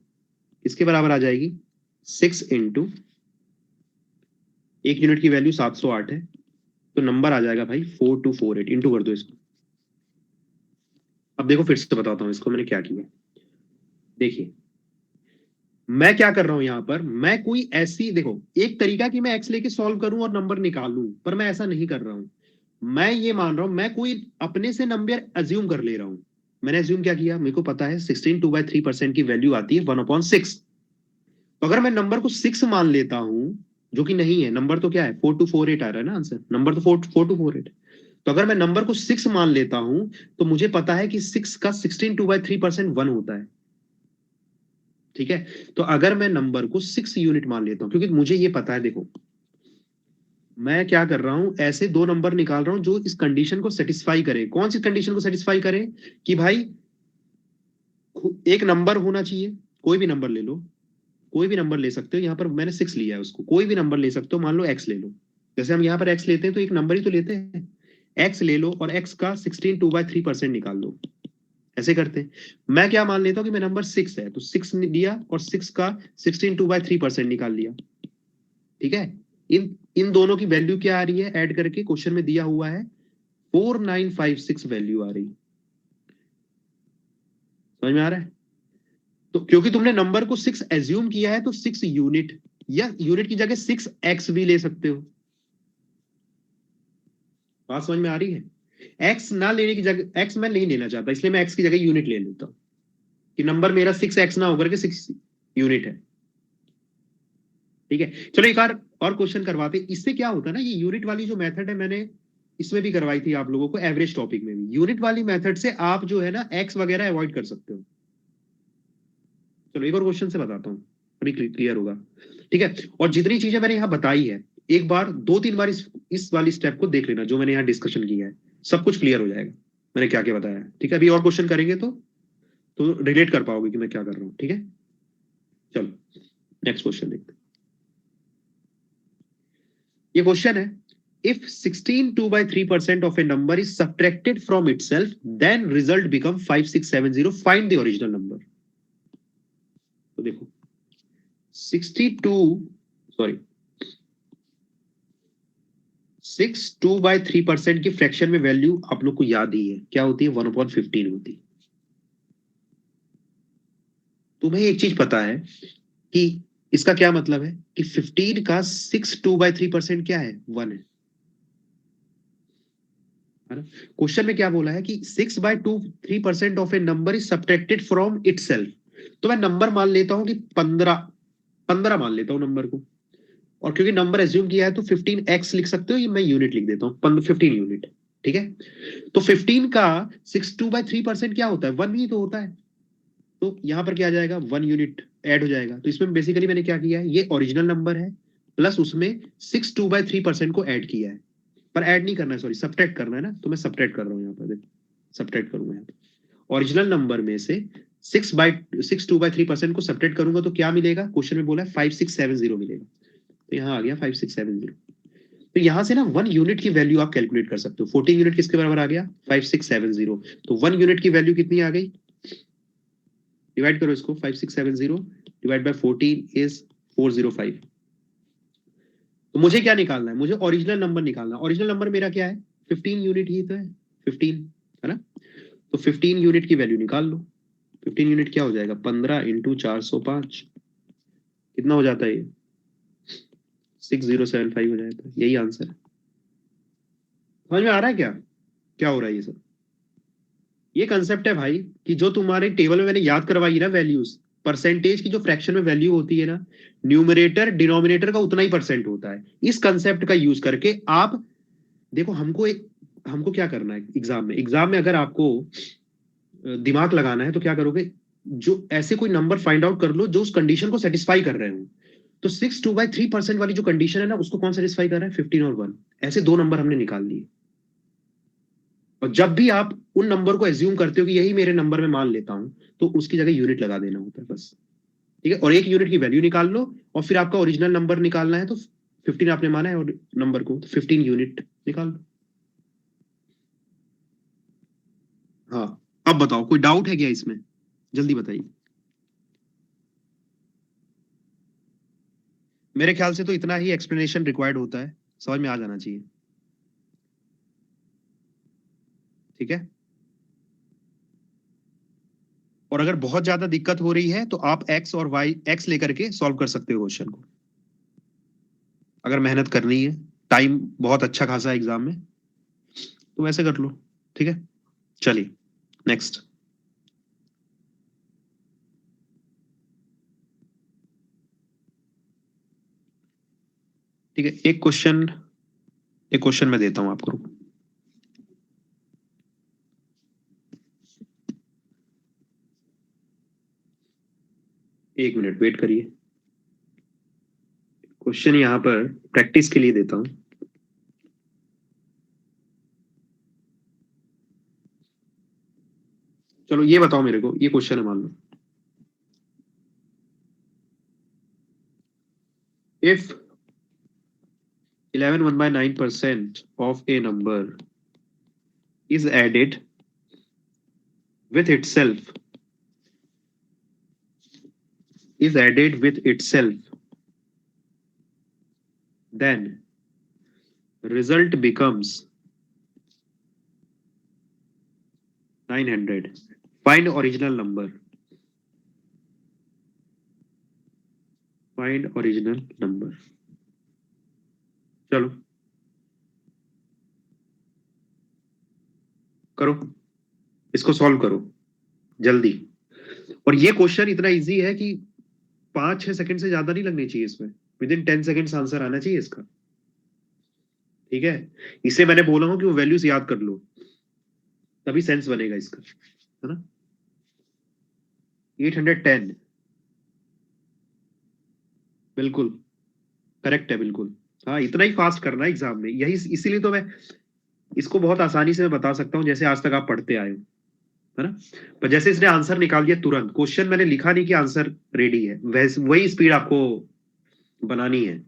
इसके बराबर आ जाएगी 6 इंटू, एक यूनिट की वैल्यू 708 है, तो नंबर आ जाएगा भाई 4248, इंटू कर दो इसको। अब देखो फिर से बताता हूं इसको मैंने क्या किया। देखिए मैं क्या कर रहा हूं यहां पर, मैं कोई ऐसी, देखो एक तरीका कि मैं एक्स लेके सॉल्व करूं और नंबर निकालूं, पर मैं ऐसा नहीं कर रहा हूं। मैं ये मान रहा हूं मैं कोई अपने से नंबर अज्यूम कर ले रहा हूं। मैंने अज्यूम क्या किया, मेरे को पता है 16 2/3% की वैल्यू आती है 1/6, तो अगर मैं नंबर को 6 मान लेता हूं, जो कि नहीं है, नंबर तो क्या है 4248 आ रहा है ना आंसर, नंबर तो 4248, तो अगर मैं नंबर को 6 मान लेता हूं तो मुझे पता है कि 6 का 16 2/3% 1 होता है। ठीक है, तो अगर मैं नंबर को 6 यूनिट मान लेता हूं, क्योंकि मुझे ये पता है, देखो मैं क्या कर रहा हूं, ऐसे दो नंबर निकाल रहा हूं जो इस कंडीशन को सेटिस्फाई करे। कौन सी कंडीशन को सेटिस्फाई करे, कि भाई एक नंबर होना चाहिए, कोई भी नंबर ले लो, कोई भी नंबर ले सकते हो, यहां पर मैंने 6 लिया है, उसको कोई भी नंबर ले सकते हो, मान लो एक्स ले लो, जैसे हम यहाँ पर एक्स लेते हैं तो एक नंबर ही तो लेते हैं, एक्स ले लो और एक्स का 16 2/3% निकाल लो, ऐसे करते हैं। मैं क्या मान लेता हूँ कि मैं नंबर 6 है, तो 6 लिया और 6 का 16 2/3% निकाल लिया। ठीक है, इन इन दोनों की वैल्यू क्या आ रही है, ऐड करके क्वेश्चन में दिया हुआ है 4956 वैल्यू आ रही, समझ में आ रहा है? तो क्योंकि तुमने नंबर को 6 एज्यूम किया है तो 6 यूनिट, या यूनिट की जगह 6x भी ले सकते हो। बात समझ में आ रही है? एक्स ना लेने की जगह, एक्स मैं नहीं लेना चाहता, इसलिए मैं एक्स की जगह यूनिट ले लेता हूं, कि नंबर मेरा 6x ना होकर के 6 यूनिट है। ठीक है, चलो एक और क्वेश्चन करवाते, इससे क्या होता है ना, ये यूनिट वाली जो मेथड है मैंने इसमें भी करवाई थी आप लोगों को, एवरेज टॉपिक में भी, यूनिट वाली मेथड से आप जो है ना एक्स वगैरह अवॉइड कर सकते हो। चलो एक और क्वेश्चन से बताता हूँ, अभी क्लियर होगा। ठीक है, और जितनी चीजें मैंने यहाँ बताई है, एक बार 2-3 बार इस वाली स्टेप को देख लेना जो मैंने यहाँ डिस्कशन किया है, सब कुछ क्लियर हो जाएगा मैंने क्या क्या बताया है। ठीक है, अभी और क्वेश्चन करेंगे तो रिलेट कर पाओगे कि मैं क्या कर रहा हूँ। ठीक है, चलो नेक्स्ट क्वेश्चन देखते हैं। ये क्वेश्चन है, if 16 2/3% of a number is subtracted from itself then result become 5670, find the original number। तो देखो 62, सॉरी 6 2/3% की फ्रैक्शन में वैल्यू आप लोग को याद ही है क्या होती है, 1/15 होती है। तुम्हें एक चीज पता है कि इसका क्या मतलब है कि 15 का 6 2/3% क्या है, 1 है ना। क्वेश्चन में क्या बोला है कि 6/3% of a number is subtracted from itself. तो मैं नंबर मान लेता हूं कि 15 मान लेता हूं नंबर को, और क्योंकि नंबर एज्यूम किया है तो 15x लिख सकते हो, ये मैं यूनिट लिख देता हूँ, 15 यूनिट। ठीक है, तो 15 का 6/3% क्या होता है, 1 ही तो होता है। तो यहां पर क्या आ जाएगा, 1 यूनिट ऐड हो जाएगा। तो इसमें बेसिकली मैंने क्या किया है, ये ओरिजिनल नंबर है प्लस उसमें 6/3% को ऐड किया है। पर ऐड नहीं करना है, सॉरी सब्ट्रैक्ट करना है ना, तो मैं सब्ट्रैक्ट कर रहा हूँ यहाँ पर, सब्ट्रैक्ट करूंगा यहाँ पर। ओरिजिनल नंबर में से 6/3% को सब्ट्रैक्ट करूंगा तो क्या मिलेगा, क्वेश्चन में बोला है 5670 मिलेगा। तो यहाँ आ गया 5670। तो यहां से ना 1 यूनिट की वैल्यू आप कैलकुलेट कर सकते हो। 14 यूनिट किसके बराबर आ गया, 5670। तो 1 यूनिट की वैल्यू कितनी आ गई, डिवाइड करो इसको, 5670 डिवाइड बाय 14 इज 405। तो मुझे क्या निकालना है, मुझे ओरिजिनल नंबर निकालना है। ओरिजिनल नंबर मेरा क्या है, 15 यूनिट ही तो है, 15 है ना। तो 15 यूनिट की वैल्यू निकाल लो। 15 यूनिट क्या हो जाएगा, 15 इंटू 405, कितना हो जाता है ये, 6075 हो जाता है। यही आंसर है। समझ में आ रहा है क्या क्या हो रहा है ये सब। ये कंसेप्ट है भाई कि जो तुम्हारे टेबल में मैंने याद करवाई ना वैल्यूज, परसेंटेज की जो फ्रैक्शन में वैल्यू होती है ना, न्यूमरेटर डिनोमिनेटर का उतना ही परसेंट होता है। इस कंसेप्ट का यूज करके आप देखो, हमको क्या करना है एग्जाम में अगर आपको दिमाग लगाना है तो क्या करोगे, जो ऐसे कोई नंबर फाइंड आउट कर लो जो उस कंडीशन को सेटिस्फाई कर रहे हो। तो 6/2/3% वाली जो कंडीशन है ना, उसको कौन सेटिस्फाई कर रहा है, 15 और 1। ऐसे दो नंबर हमने निकाल लिए। और जब भी आप उन नंबर को एज्यूम करते हो कि यही मेरे नंबर में मान लेता हूं, तो उसकी जगह यूनिट लगा देना होता है बस। ठीक है, और एक यूनिट की वैल्यू निकाल लो, और फिर आपका ओरिजिनल नंबर निकालना है तो 15 आपने माना है और नंबर को, तो 15 यूनिट निकाल लो। हाँ, अब बताओ कोई डाउट है क्या इसमें, जल्दी बताइए। मेरे ख्याल से तो इतना ही एक्सप्लेनेशन रिक्वायर्ड होता है, समझ में आ जाना चाहिए। ठीक है, और अगर बहुत ज्यादा दिक्कत हो रही है तो आप एक्स और वाई, एक्स लेकर के सॉल्व कर सकते हो क्वेश्चन को, अगर मेहनत करनी है, टाइम बहुत अच्छा खासा है एग्जाम में, तो वैसे कर लो। ठीक है, चलिए नेक्स्ट। ठीक है, एक क्वेश्चन मैं देता हूं आपको। 1 मिनट वेट करिए, क्वेश्चन यहाँ पर प्रैक्टिस के लिए देता हूं। चलो ये बताओ मेरे को, ये क्वेश्चन है मान लो, if 11 1/9% of a number is added with itself then result becomes 900, find original number, find original number। चलो करो, इसको सॉल्व करो जल्दी। और ये क्वेश्चन इतना इजी है कि 5-6 सेकंड से ज्यादा नहीं लगने चाहिए इसमें, विद इन 10 सेकंड्स आंसर आना चाहिए इसका। ठीक है, इसे मैंने बोला हूं कि वो वैल्यूज याद कर लो, तभी सेंस बनेगा इसका, है ना। 810, बिल्कुल करेक्ट है, बिल्कुल। हाँ, इतना ही फास्ट करना है एग्जाम में, यही इसीलिए तो मैं इसको बहुत आसानी से मैं बता सकता हूँ, जैसे आज तक आप पढ़ते आए हो, है ना। पर जैसे इसने आंसर निकाल दिया तुरंत, क्वेश्चन मैंने लिखा नहीं कि आंसर रेडी है, वैसे वही स्पीड आपको बनानी है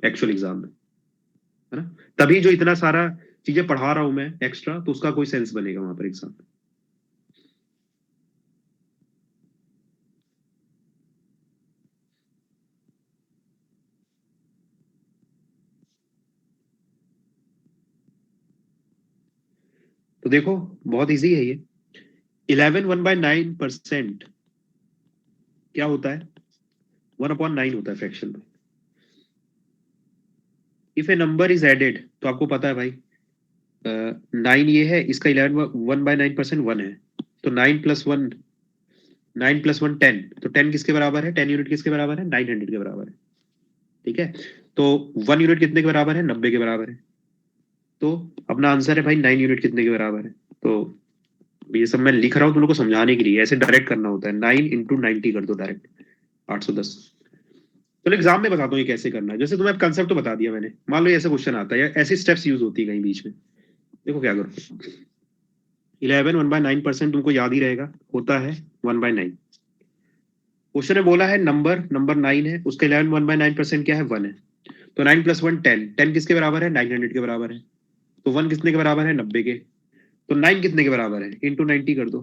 एक्चुअल एग्जाम में, है ना। तभी जो इतना सारा चीजें पढ़ा रहा हूं मैं एक्स्ट्रा, तो उसका कोई सेंस बनेगा वहां पर एग्जाम में। तो देखो बहुत इजी है ये। 11 1/9% क्या होता है 1/9 होता है फ्रैक्शन में। If a number is added, तो आपको पता है भाई 9 ये है, इसका 11 1/9% 1 है, तो 9 + 1 10, तो 10 किसके बराबर है, 10 यूनिट किसके बराबर है, 900 के बराबर है। ठीक है, तो 1 यूनिट कितने के बराबर है, 90 के बराबर है। तो अपना आंसर है भाई 9 यूनिट कितने के बराबर है। तो ये सब मैं लिख रहा हूँ तुम लोग को समझाने के लिए, ऐसे डायरेक्ट करना होता है, 9 × 90 कर दो डायरेक्ट, 810। चलो एग्जाम में बताता हूँ ये कैसे करना है। जैसे तुम्हें कंसेप्ट तो बता दिया मैंने, मान लो ऐसे क्वेश्चन आता है या ऐसी स्टेप्स यूज होती है कहीं बीच में। देखो क्या करो, 11 1/9% तुमको याद ही रहेगा, होता है 1/9। क्वेश्चन में बोला है नंबर 9 है, उसका 11 1/9% क्या है, 1 है। तो 9 + 1 10, 10 किसके बराबर है, 900 के बराबर है। तो 1 कितने के बराबर है, 90 के। तो 9 कितने के बराबर है, इंटू 90 कर दो,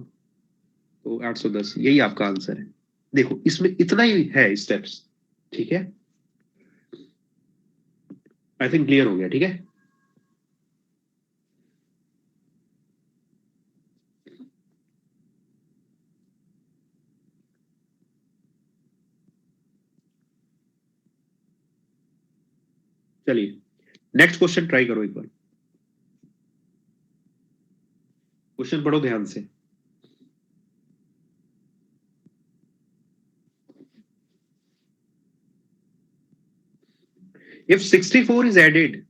तो 810। यही आपका आंसर है। देखो इसमें इतना ही है स्टेप्स। ठीक है, आई थिंक क्लियर हो गया। ठीक है, चलिए नेक्स्ट क्वेश्चन ट्राई करो एक बार। क्वेश्चन पढ़ो ध्यान से। If 64 is added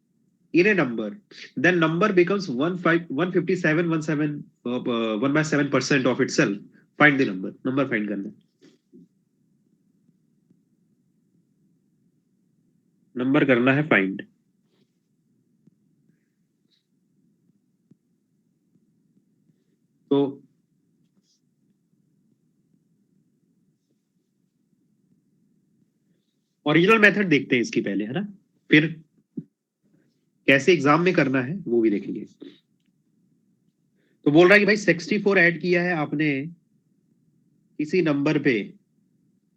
in a number, then number becomes 1/7% of itself. Find the number. Number find करना है। नंबर करना है फाइंड। तो ओरिजिनल मेथड देखते हैं इसकी पहले, है ना, फिर कैसे एग्जाम में करना है वो भी देखेंगे। तो बोल रहा है कि भाई 64 ऐड किया है आपने किसी नंबर पे,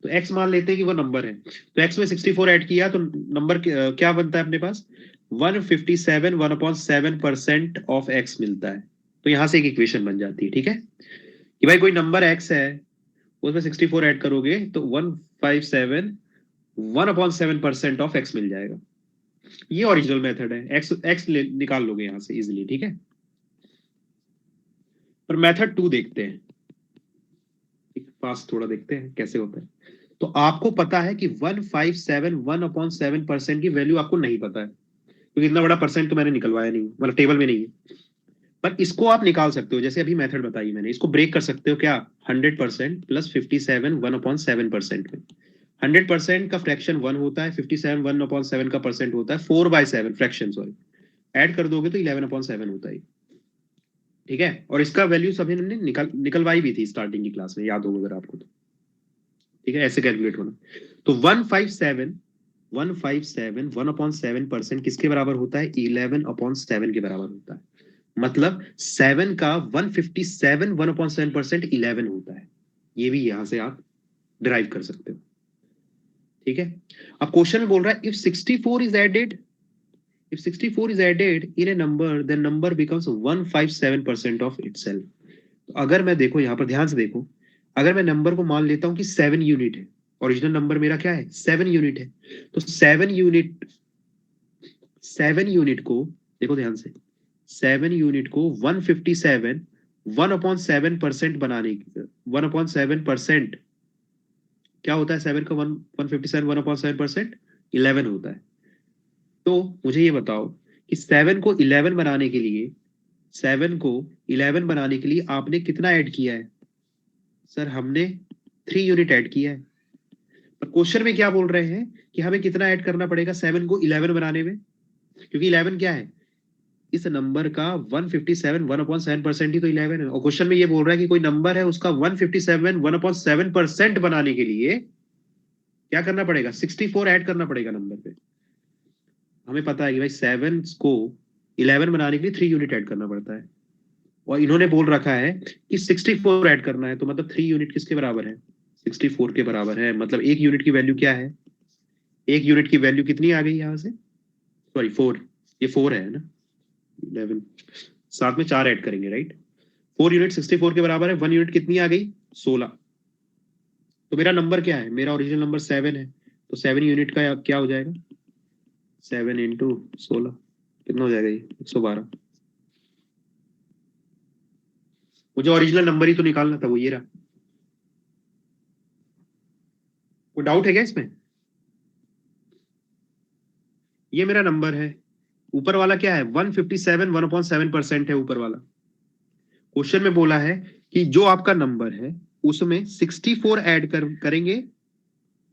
तो x मान लेते हैं कि वो नंबर है। तो x में 64 ऐड किया तो नंबर क्या बनता है अपने पास, 157 1/7% ऑफ x मिलता है। तो यहां से एक इक्वेशन बन जाती है। ठीक है, कि भाई कोई नंबर x है, उसमें 64 ऐड करोगे तो 157 1/7% ऑफ x मिल जाएगा। ये ओरिजिनल मेथड है, x निकाल लोगे यहां से इजिली। ठीक है, पर मेथड 2 देखते हैं, पास थोड़ा देखते हैं कैसे होता है। तो आपको पता है कि 157 1/7% की वैल्यू आपको नहीं पता है, क्योंकि इतना बड़ा परसेंट तो मैंने निकलवाया नहीं, मतलब टेबल में नहीं है। पर इसको आप निकाल सकते हो, जैसे अभी मेथड बताई मैंने, इसको ब्रेक कर सकते हो क्या, 100% + 57 1/7% में। 100% का फ्रैक्शन 1 होता है, 57 1/7 का परसेंट होता है 4/7 फ्रैक्शन, सॉरी, ऐड कर दोगे तो 11/7 होता है। ठीक है, और इसका वैल्यू सभी ने निकलवाई भी थी स्टार्टिंग की क्लास में, याद होगा अगर आपको तो। ठीक है, ऐसे कैलकुलेट होना। तो 157 1/7% किसके बराबर होता है, 11/7 के बराबर होता है। मतलब 7 का 157 1/7% 11 होता है। ये भी यहां से आप डिराइव कर सकते हो। ठीक है, अब क्वेश्चन में बोल रहा है if 64 is added in a number, then number becomes 157% of itself. तो अगर मैं देखो यहां पर ध्यान से देखो, अगर मैं नंबर को मान लेता हूं कि 7 यूनिट है, ओरिजिनल नंबर मेरा क्या है, 7 यूनिट है, तो 7 यूनिट को देखो ध्यान से, 7 यूनिट को 157 1/7% बनाने, 1/7% क्या होता है, 7 का 157 1/7% 11 होता है। तो मुझे ये बताओ कि 7 को 11 बनाने के लिए, 7 को 11 बनाने के लिए आपने कितना ऐड किया है, सर हमने 3 यूनिट ऐड किया है। पर क्वेश्चन में क्या बोल रहे हैं कि हमें कितना ऐड करना पड़ेगा 7 को 11 बनाने में, क्योंकि 11 क्या है, इस नंबर का 157 1/7% ही तो 11 है। और क्वेश्चन में ये बोल रहा है कि कोई नंबर है, उसका 157 1/7% बनाने के लिए क्या करना पड़ेगा, 64 ऐड करना पड़ेगा नंबर पे। हमें पता है कि भाई 7 को 11 बनाने के लिए 3 यूनिट ऐड करना पड़ता है, और इन्होंने बोल रखा है कि 64 ऐड करना है, तो मतलब 3 यूनिट किसके बराबर है, 64 के बराबर है। मतलब एक यूनिट की वैल्यू क्या है, एक यूनिट की वैल्यू कितनी आ गई यहाँ से, सॉरी 4, ये 4 है ना, 11 साथ में 4 ऐड करेंगे, राइट। 4 यूनिट 64 के बराबर है, 1 यूनिट कितनी आ गई, 16। तो मेरा नंबर क्या है, मेरा ओरिजिनल नंबर 7 है, तो 7 यूनिट का क्या हो जाएगा, 7 इंटू 16 कितना हो जाएगा ये, 112। मुझे ओरिजिनल नंबर ही तो निकालना था, वो ये रहा। कोई डाउट है क्या इसमें? ये मेरा नंबर है, ऊपर वाला क्या है 157, 1/7% है ऊपर वाला। क्वेश्चन में बोला है कि जो आपका नंबर है उसमें 64 ऐड करेंगे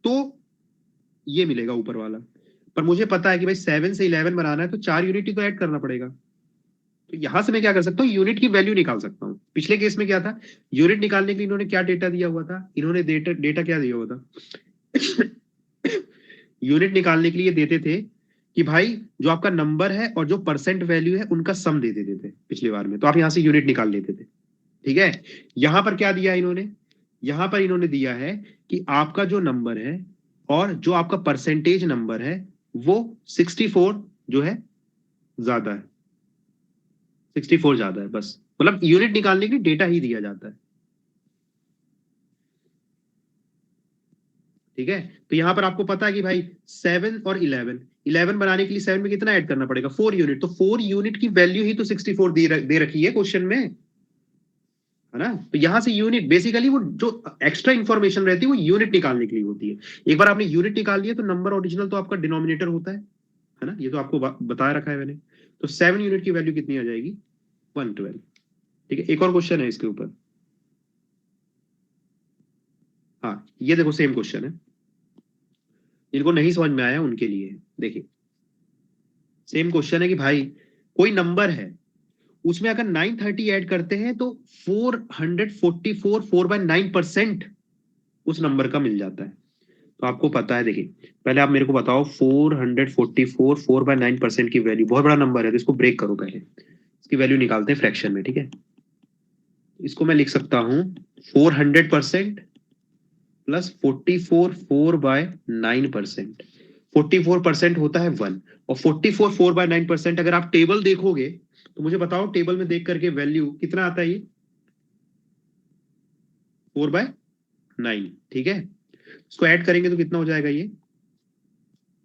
तो ये मिलेगा ऊपर वाला। पर मुझे पता है कि भाई 7 से 11 बनाना है तो 4 यूनिट ही तो ऐड करना पड़ेगा। तो यहां से मैं क्या कर सकता हूँ, यूनिट की वैल्यू निकाल सकता हूँ। पिछले केस में क्या था, यूनिट निकालने के लिए इन्होंने क्या डेटा दिया हुआ था, इन्होंने डेटा क्या दिया हुआ था यूनिट निकालने के लिए देते थे कि भाई जो आपका नंबर है और जो परसेंट वैल्यू है उनका सम दे देते थे पिछली बार में, तो आप यहां से यूनिट निकाल लेते थे। ठीक है, यहां पर क्या दिया इन्होंने, यहां पर इन्होंने दिया है कि आपका जो नंबर है और जो आपका परसेंटेज नंबर है वो 64 जो है ज्यादा है, 64 ज्यादा है बस। मतलब यूनिट निकालने के लिए डेटा ही दिया जाता है। ठीक है, तो यहां पर आपको पता है कि भाई 7 और 11 बनाने के लिए 7 में कितना ऐड करना पड़ेगा, 4 यूनिट। तो 4 यूनिट की वैल्यू ही तो 64 दे रखी है क्वेश्चन में, है ना। तो यहां से यूनिट बेसिकली वो जो एक्स्ट्रा इंफॉर्मेशन रहती है वो यूनिट निकालने के लिए होती है। एक बार आपने यूनिट निकाल लिया तो नंबर ओरिजिनल तो आपका डिनोमिनेटर होता है ना, ये तो आपको बताया रखा है मैंने। तो 7 यूनिट की वैल्यू कितनी आ जाएगी, 112। ठीक है, एक और क्वेश्चन है इसके ऊपर। हाँ ये देखो सेम क्वेश्चन है, जिनको नहीं समझ में आया उनके लिए देखिए। सेम क्वेश्चन है कि भाई कोई नंबर है उसमें अगर 930 ऐड करते हैं तो 444 4/9% उस नंबर का मिल जाता है। तो आपको पता है, देखिए पहले आप मेरे को बताओ 444 4/9% की वैल्यू, बहुत बड़ा नंबर है तो इसको ब्रेक करो, पहले इसकी वैल्यू निकालते हैं फ्रैक्शन में। ठीक है, इसको मैं लिख सकता हूं 400% प्लस 44 4/9%। 44% होता है 1, और 44 4/9% अगर आप टेबल देखोगे तो मुझे बताओ टेबल में देख करके वैल्यू कितना आता है, ये 4/9। ठीक है, इसको ऐड करेंगे तो कितना हो जाएगा ये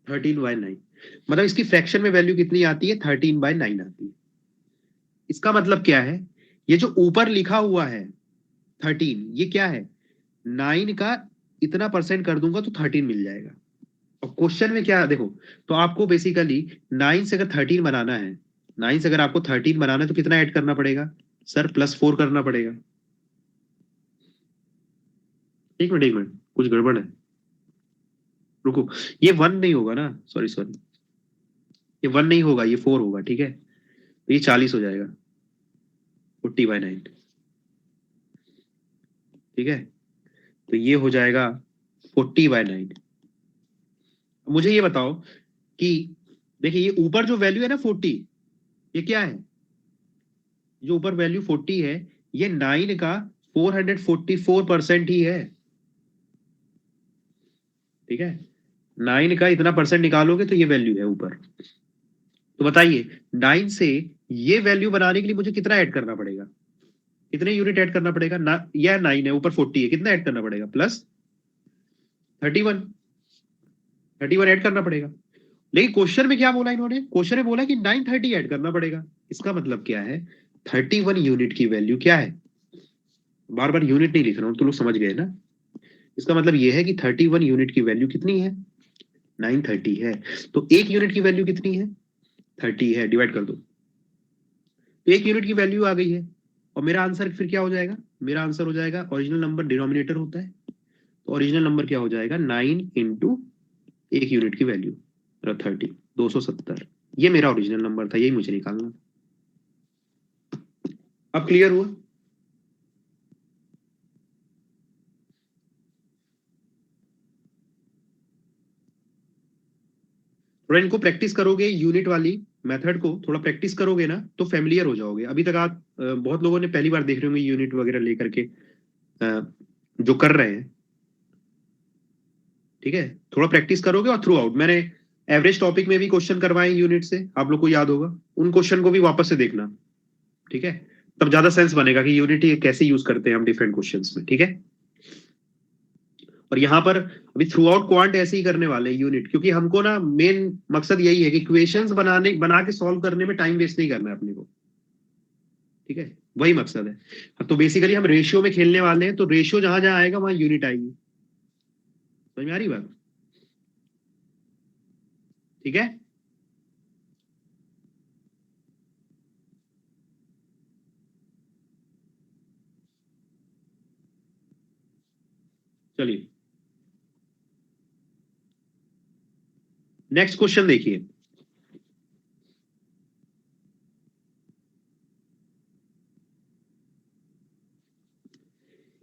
13/9। मतलब इसकी फ्रैक्शन में वैल्यू कितनी आती है, 13/9 आती है। इसका मतलब क्या है, ये जो ऊपर लिखा हुआ है 13, ये क्या है, 9 का इतना परसेंट कर दूंगा तो 13 मिल जाएगा। और क्वेश्चन में क्या है देखो, तो आपको बेसिकली 9 से अगर 13 बनाना है, 9 से अगर आपको 13 बनाना है तो कितना ऐड करना पड़ेगा सर, +4 करना पड़ेगा। एक मिनट कुछ गड़बड़ है, रुको। ये 1 नहीं होगा ना, सॉरी सॉरी, ये 1 नहीं होगा, ये 4 होगा। ठीक है, तो ये 40 हो जाएगा 40/9। ठीक है, तो ये हो जाएगा 40/9। मुझे ये बताओ कि देखिए ये ऊपर जो वैल्यू है ना 40, ये क्या है, जो ऊपर वैल्यू 40 है ये 9 का 444% ही है। ठीक है, 9 का इतना परसेंट निकालोगे तो ये वैल्यू है ऊपर। तो बताइए 9 से ये वैल्यू बनाने के लिए मुझे कितना ऐड करना पड़ेगा, कितने यूनिट ऐड करना पड़ेगा ना, यह 9 है ऊपर 40 है, कितना ऐड करना पड़ेगा, +31, 31 ऐड करना पड़ेगा। लेकिन क्वेश्चन में क्या बोला इन्होंने, क्वेश्चन में बोला कि 930 ऐड करना पड़ेगा। इसका मतलब क्या है, 31 यूनिट की वैल्यू क्या है, बार बार यूनिट नहीं लिख रहा हूं तो लोग समझ गए ना। इसका मतलब यह है कि 31 यूनिट की वैल्यू कितनी है, 930 है। तो एक यूनिट की वैल्यू कितनी है, 30 है, डिवाइड कर दो। तो एक यूनिट की वैल्यू आ गई है, और मेरा आंसर फिर क्या हो जाएगा, मेरा आंसर हो जाएगा ओरिजिनल नंबर डिनोमिनेटर होता है, तो ओरिजिनल नंबर क्या हो जाएगा 9 इंटू एक यूनिट की वैल्यू 30, 270। ये मेरा ओरिजिनल नंबर था, यही मुझे निकालना। अब क्लियर हुआ। थोड़ा इनको प्रैक्टिस करोगे, यूनिट वाली मेथड को थोड़ा प्रैक्टिस करोगे ना तो फेमिलियर हो जाओगे। अभी तक आप बहुत लोगों ने पहली बार देख रहे होंगे यूनिट वगैरह लेकर के जो कर रहे हैं। ठीक है, थोड़ा प्रैक्टिस करोगे और थ्रू आउट मैंने एवरेज टॉपिक में भी क्वेश्चन करवाए यूनिट से, आप लोग को याद होगा, उन क्वेश्चन को भी वापस से देखना। ठीक है, तब ज्यादा सेंस बनेगा कि यूनिट कैसे यूज करते हैं हम डिफरेंट क्वेश्चंस में। ठीक है, और यहाँ पर अभी थ्रू आउट क्वांट ऐसे ही करने वाले यूनिट, क्योंकि हमको ना मेन मकसद यही है कि इक्वेशंस बना के सॉल्व करने में टाइम वेस्ट नहीं करना है अपने को, ठीक है, वही मकसद है। तो बेसिकली हम रेशियो में खेलने वाले हैं, तो रेशियो जहां जहां आएगा वहां यूनिट आएगी। समझ में आ रही बात? ठीक है, चलिए नेक्स्ट क्वेश्चन देखिए।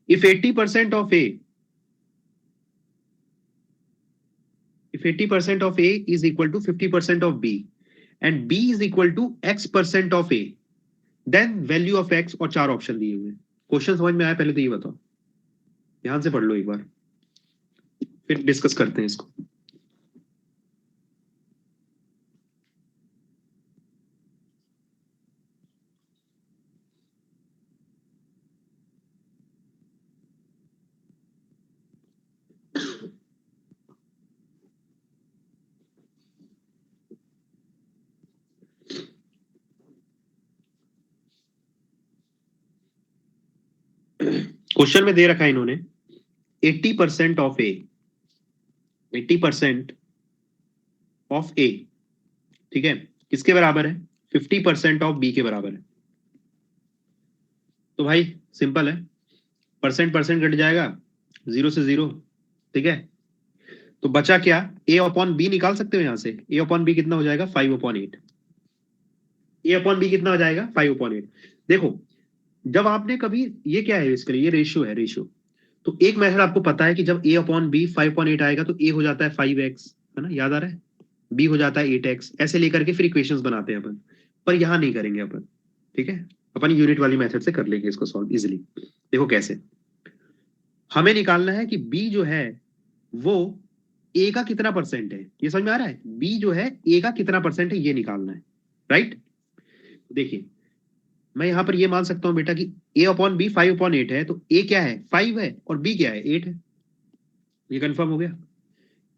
if 80% of a if 80% of a is equal to 50% of b and b is equal to x% of a, then value of x, और 4 ऑप्शन दिए हुए हैं। क्वेश्चन समझ में आया? पहले तो ये बताओ, ध्यान से पढ़ लो एक बार, फिर डिस्कस करते हैं इसको। क्वेश्चन में दे रखा है इन्होंने 80% ऑफ ए, 80% ऑफ ए, ठीक है, किसके बराबर है? 50% ऑफ बी के बराबर है। तो भाई सिंपल है, परसेंट परसेंट कट जाएगा, 0 से 0, ठीक है। तो बचा क्या? ए अपॉन बी निकाल सकते हो यहां से। ए अपॉन बी कितना हो जाएगा? 5/8। ए अपॉन बी कितना हो जाएगा? 5/8। देखो, जब आपने कभी, ये क्या है इसके लिए? ये रेशियो है, रेशियो। तो एक मेथड आपको पता है कि जब ए अपॉन बी 5/8 आएगा तो ए हो जाता है 5x, है ना, याद आ रहा है? बी हो जाता है 8x, ऐसे लेकर के फिर इक्वेशंस बनाते हैं अपन, पर यहां नहीं करेंगे अपन, ठीक है। अपन यूनिट वाली मेथड से कर लेंगे इसको सॉल्व इजिली। देखो कैसे, हमें निकालना है कि बी जो है वो ए का कितना परसेंट है। ये समझ में आ रहा है? बी जो है ए का कितना परसेंट है, ये निकालना है, राइट। देखिए, मैं यहां पर ये मान सकता हूं बेटा कि ए अपॉन बी 5/8 है, तो ए क्या है? 5 है, और बी क्या है? 8 है। ये कंफर्म हो गया।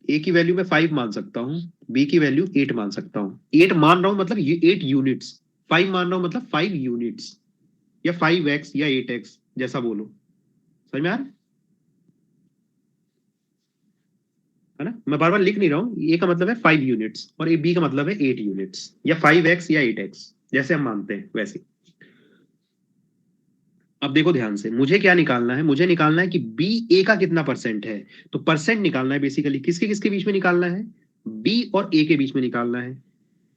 ए की वैल्यू मैं 5 मान सकता हूं, बी की वैल्यू 8 मान सकता हूं। 8 मान रहा हूं मतलब ये 8 यूनिट्स, 5 मान रहा हूं मतलब 5 यूनिट्स, या 5x या 8x, जैसा बोलो। समझ में आ रहा है ना? मैं बार बार लिख नहीं रहा हूं। ए का मतलब है 5 यूनिट्स और ए बी का मतलब है 8 यूनिट्स, या 5x या 8x, जैसे हम मानते हैं वैसे। अब देखो ध्यान से, मुझे क्या निकालना है? मुझे निकालना है कि बी ए का कितना परसेंट है। तो परसेंट निकालना है बेसिकली, किसके किसके बीच में निकालना है? बी और ए के बीच में निकालना है।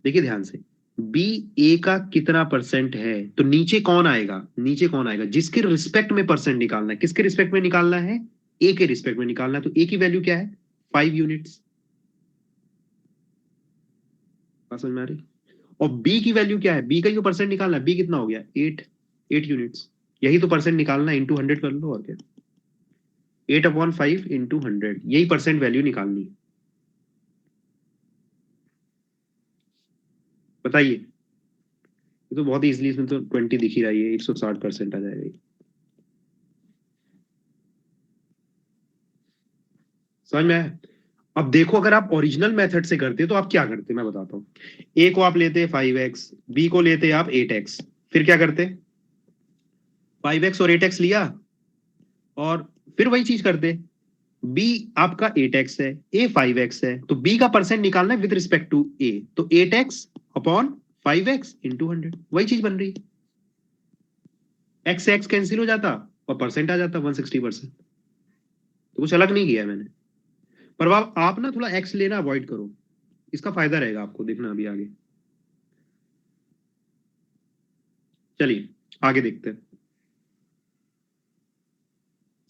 देखिए ध्यान से, बी ए का कितना परसेंट है, तो नीचे कौन आएगा? नीचे कौन आएगा? जिसके रिस्पेक्ट में परसेंट निकालना है। किसके रिस्पेक्ट में निकालना है? ए के रिस्पेक्ट में निकालना है। तो ए की वैल्यू क्या है? 5 यूनिट्स। समझ में आ रही? और बी की वैल्यू क्या है? बी का जो परसेंट निकालना है, बी कितना हो गया? 8 यूनिट्स। यही तो परसेंट निकालना है, इंटू 100 कर लो, और क्या। 8/5 इंटू 100, यही परसेंट वैल्यू निकालनी है। बताइए, ये तो बहुत ही इजिली, इसमें तो 20 दिख ही रही है, 160% आ जाएगा। समझ में आया? अब देखो, अगर आप ओरिजिनल मेथड से करते तो आप क्या करते, मैं बताता हूँ। ए को आप लेते 5x, बी को लेते आप 8x, फिर क्या करते? 5x और 8x लिया, और फिर वही चीज करते। बी आपका 8x है, ए 5x है, तो बी का परसेंट निकालना है विद रिस्पेक्ट टू ए, तो 8x अपॉन 5x इंटू 100, वही चीज बन रही है। एक्स से एक्स कैंसिल हो जाता और परसेंट आ जाता 160%। तो कुछ अलग नहीं किया है मैंने। पर आप ना थोड़ा एक्स लेना अवॉइड करो, इसका फायदा रहेगा आपको, देखना अभी आगे। चलिए आगे देखते हैं।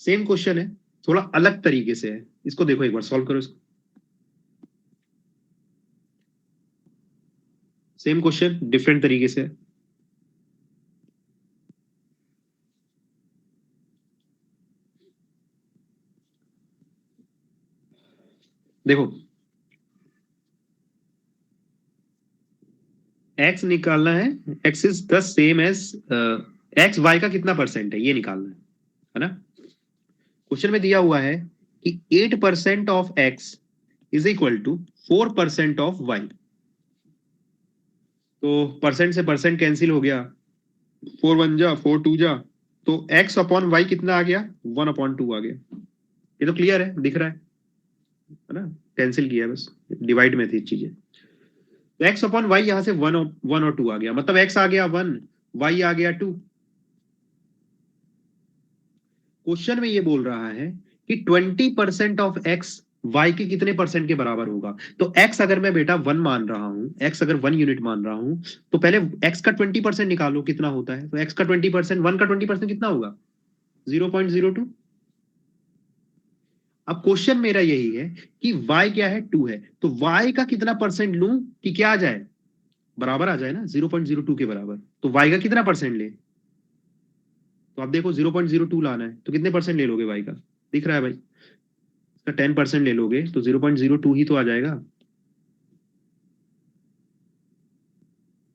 सेम क्वेश्चन है, थोड़ा अलग तरीके से है, इसको देखो एक बार, सॉल्व करो इसको। सेम क्वेश्चन डिफरेंट तरीके से है। देखो, एक्स निकालना है, x is the same as x, y का कितना परसेंट है ये निकालना है ना। क्वेश्चन में दिया हुआ है कि 8% of x is equal to 4% of y। तो परसेंट से परसेंट कैंसिल हो गया, 4 1 जा 4 2 जा, तो x अपॉन वाई कितना आ गया, 1/2 आ गया। ये तो क्लियर है, दिख रहा है ना, कैंसिल किया बस, डिवाइड में थी चीजें। तो x अपॉन वाई यहां से 1 और 2 आ गया, मतलब x आ गया 1, y आ गया 2। क्वेश्चन में ये बोल रहा है कि 20% ऑफ x y के कितने परसेंट के बराबर होगा। तो x अगर मैं बेटा 1 मान रहा हूं, x अगर 1 यूनिट मान रहा हूं, तो पहले x का 20% निकालो कितना होता है। तो x का 20%, 1 का 20% कितना होगा, 0.02। अब क्वेश्चन मेरा यही है कि y क्या है, 2 है, तो y का कितना परसेंट लूं कि क्या आ जाए, बराबर आ जाए ना 0.02 के बराबर। तो y का कितना परसेंट ले, तो आप देखो 0.02 लाना है, तो कितने परसेंट ले लोगे y का, दिख रहा है भाई, इसका 10% ले लोगे तो 0.02 ही तो आ जाएगा।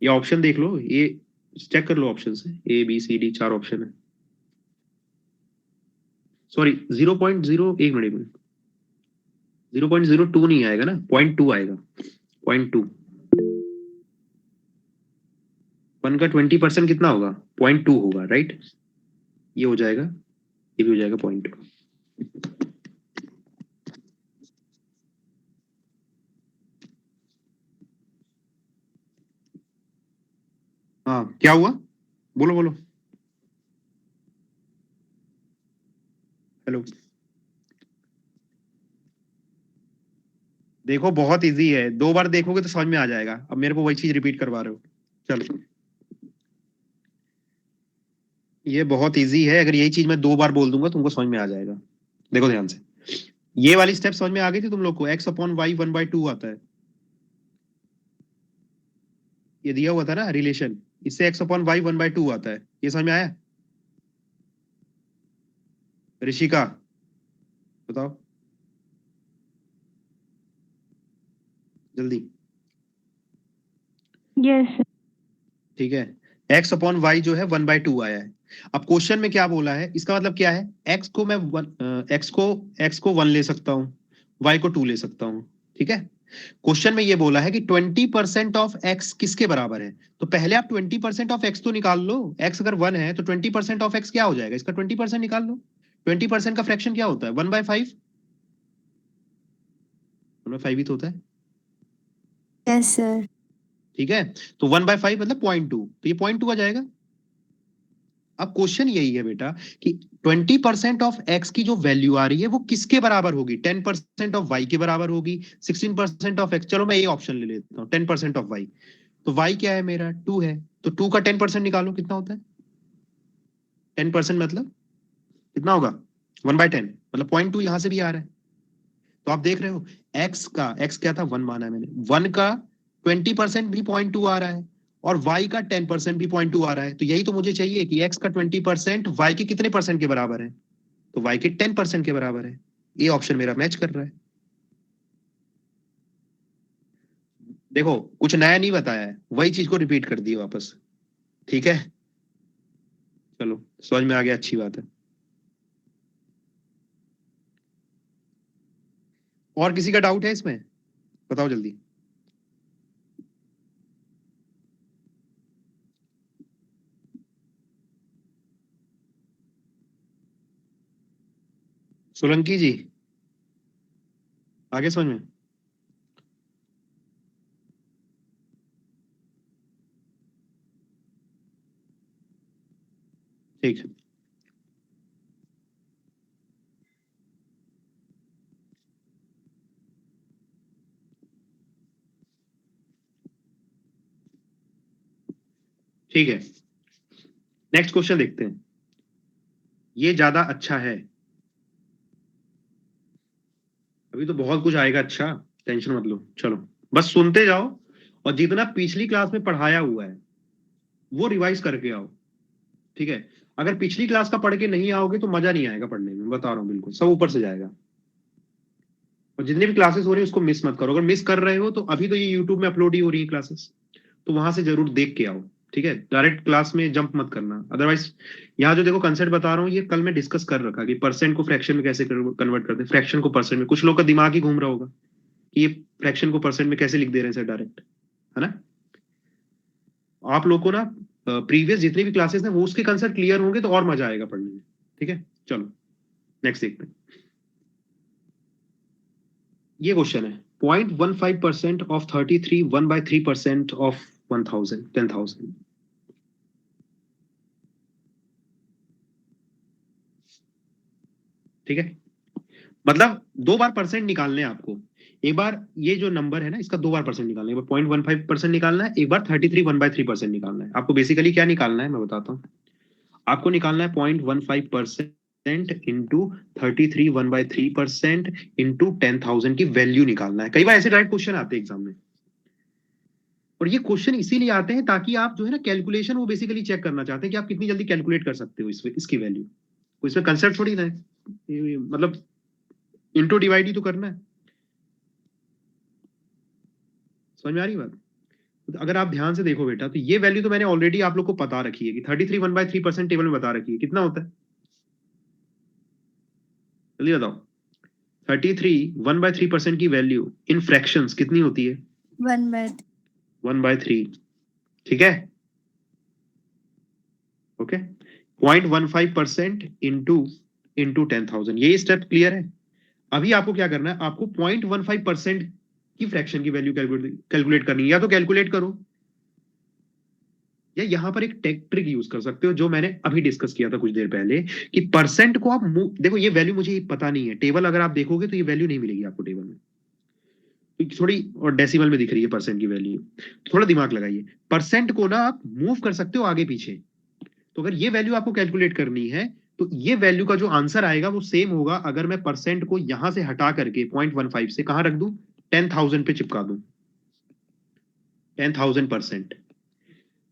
ये ऑप्शन देख लो, ये चेक कर लो ऑप्शन से, A B C D 4 option है। सॉरी 0.0, एक मिनट, 0.02 नहीं आएगा ना, 0.2 आएगा, 0.2। 1 का 20% कितना होगा, 0.2 होगा, राइट। ये हो जाएगा, ये भी हो जाएगा 0.2। हाँ क्या हुआ, बोलो बोलो, हेलो। देखो बहुत इजी है, 2 बार देखोगे तो समझ में आ जाएगा, अब मेरे को वही चीज रिपीट करवा रहे हो। चलो ये बहुत इजी है, अगर यही चीज मैं 2 बार बोल दूंगा तुमको समझ में आ जाएगा। देखो ध्यान से, ये वाली स्टेप समझ में आ गई थी तुम लोग को, x अपॉन वाई 1/2 आता है, ये दिया हुआ था ना रिलेशन, इससे x अपॉन वाई 1/2 आता है, ये समझ में आया। ऋषिका बताओ जल्दी। Yes sir. ठीक है, x अपॉन वाई जो है 1/2 आया है। अब क्वेश्चन में क्या बोला है, इसका मतलब क्या है, x को मैं x को 1 ले सकता हूँ, y को 2 ले सकता हूँ, ठीक है। क्वेश्चन में ये बोला है कि 20% ऑफ x किसके बराबर है। तो पहले आप 20% ऑफ x तो निकाल लो, x अगर 1 है तो 20% ऑफ x क्या हो जाएगा, इसका 20% निकाल लो। 20% का फ्रैक्शन क्या होता है, 1/5, 1/5 ही तो होता है, यस सर। ठीक है। तो 1/5 मतलब 0.2, तो ये 0.2 आ जाएगा। अब क्वेश्चन यही है बेटा कि 20% ऑफ x की जो वैल्यू आ रही है वो किसके बराबर होगी, 10% ऑफ y के बराबर होगी, 16% ऑफ x, चलो मैं ये ऑप्शन ले लेता हूँ 10% ऑफ y। तो y क्या है मेरा 2 है, तो 2 का 10% निकालो कितना होता है, 10% मतलब कितना होगा, 1/10, मतलब 0.2 यहां से भी आ रहा है। तो आप देख रहे हो x क्या था, 1 माना है मैंने, 1 का 20% भी 0.2 आ रहा है, और y का 10% भी 0.2 आ रहा है। तो यही तो मुझे चाहिए कि x का 20% y के कितने परसेंट के बराबर है, तो y के 10% के बराबर है। ये ऑप्शन मेरा मैच कर रहा है। देखो कुछ नया नहीं बताया है, वही चीज को रिपीट कर दी वापस, ठीक है। चलो समझ में आ गया, अच्छी बात है। और किसी का डाउट है इसमें, बताओ जल्दी। सोलंकी जी, आगे समझ में, ठीक है। ठीक है, नेक्स्ट क्वेश्चन देखते हैं, ये ज्यादा अच्छा है, अभी तो बहुत कुछ आएगा अच्छा, टेंशन मत लो, चलो बस सुनते जाओ, और जितना पिछली क्लास में पढ़ाया हुआ है वो रिवाइज करके आओ, ठीक है। अगर पिछली क्लास का पढ़ के नहीं आओगे तो मजा नहीं आएगा पढ़ने में, बता रहा हूँ, बिल्कुल सब ऊपर से जाएगा। और जितनी भी क्लासेस हो रही है उसको मिस मत करो, अगर मिस कर रहे हो तो अभी तो ये यूट्यूब में अपलोड ही हो रही है क्लासेस, तो वहां से जरूर देख के आओ, ठीक है, डायरेक्ट क्लास में जंप मत करना, अदरवाइज यहाँ जो देखो कंसेप्ट बता रहा हूँ ये कल मैं डिस्कस कर रखा कि परसेंट को फ्रैक्शन में कैसे कन्वर्ट करते हैं, फ्रैक्शन को परसेंट में। कुछ लोग का दिमाग ही घूम रहा होगा कि ये फ्रैक्शन को परसेंट में कैसे लिख दे रहे हैं सर डायरेक्ट, है ना। आप लोग को ना प्रीवियस जितनी भी क्लासेस हैं वो उसके कंसेप्ट क्लियर होंगे तो और मजा आएगा पढ़ने में। ठीक है, चलो नेक्स्ट देखते हैं। ये क्वेश्चन है 0.15% ऑफ 33 1/3% ऑफ 1000 10,000। ठीक है, मतलब दो बार परसेंट निकालने हैं आपको। एक बार ये जो नंबर है ना इसका दो बार परसेंट निकालना है, एक बार 0.15% निकालना है, एक बार 33 1/3% निकालना है। आपको बेसिकली क्या निकालना है मैं बताता हूँ। आपको निकालना है 0.15% इंटू 33 1/3% इंटू 10,000 की वैल्यू निकालना है। कई बार ऐसे डायरेक्ट क्वेश्चन आते हैं एग्जाम में, और ये क्वेश्चन इसीलिए आते हैं ताकि आप जो है ना कैलकुलेशन वो बेसिकली चेक करना चाहते हैं कि आप कितनी जल्दी कैलकुलेट कर सकते हो इसकी वैल्यू। तो इसमें कंसेप्ट थोड़ी ना है, मतलब इंटू डिवाइड ही तो करना है। समझ में आ रही बात। तो अगर आप ध्यान से देखो बेटा तो ये वैल्यू तो मैंने ऑलरेडी आप लोग को पता रखी है कि 33 1/3% टेबल में बता रखी है। कितना होता है जल्दी बताओ। 33 1/3% की वैल्यू इन फ्रैक्शंस कितनी होती है? 1/3। ठीक है, ओके। 0.15% इंटू 10,000, ये स्टेप क्लियर है। अभी आपको क्या करना है, आपको 0.15% की फ्रैक्शन की वैल्यू कैलकुलेट करनी है। या तो कैलकुलेट करो या यहां पर एक ट्रिक यूज कर सकते हो जो मैंने अभी डिस्कस किया था कुछ देर पहले कि परसेंट को आप देखो, ये वैल्यू मुझे पता नहीं है, टेबल अगर आप देखोगे तो ये वैल्यू नहीं मिलेगी आपको टेबल में, थोड़ी और डेसिमल में दिख रही है परसेंट की वैल्यू। थोड़ा दिमाग लगाइए, परसेंट को ना आप मूव कर सकते हो आगे पीछे। तो अगर ये वैल्यू आपको कैलकुलेट करनी है तो ये वैल्यू का जो आंसर आएगा वो सेम होगा अगर मैं परसेंट को यहां से हटा करके 0.15 से कहां रख दूं, 10,000 पे चिपका दूं। 10,000%।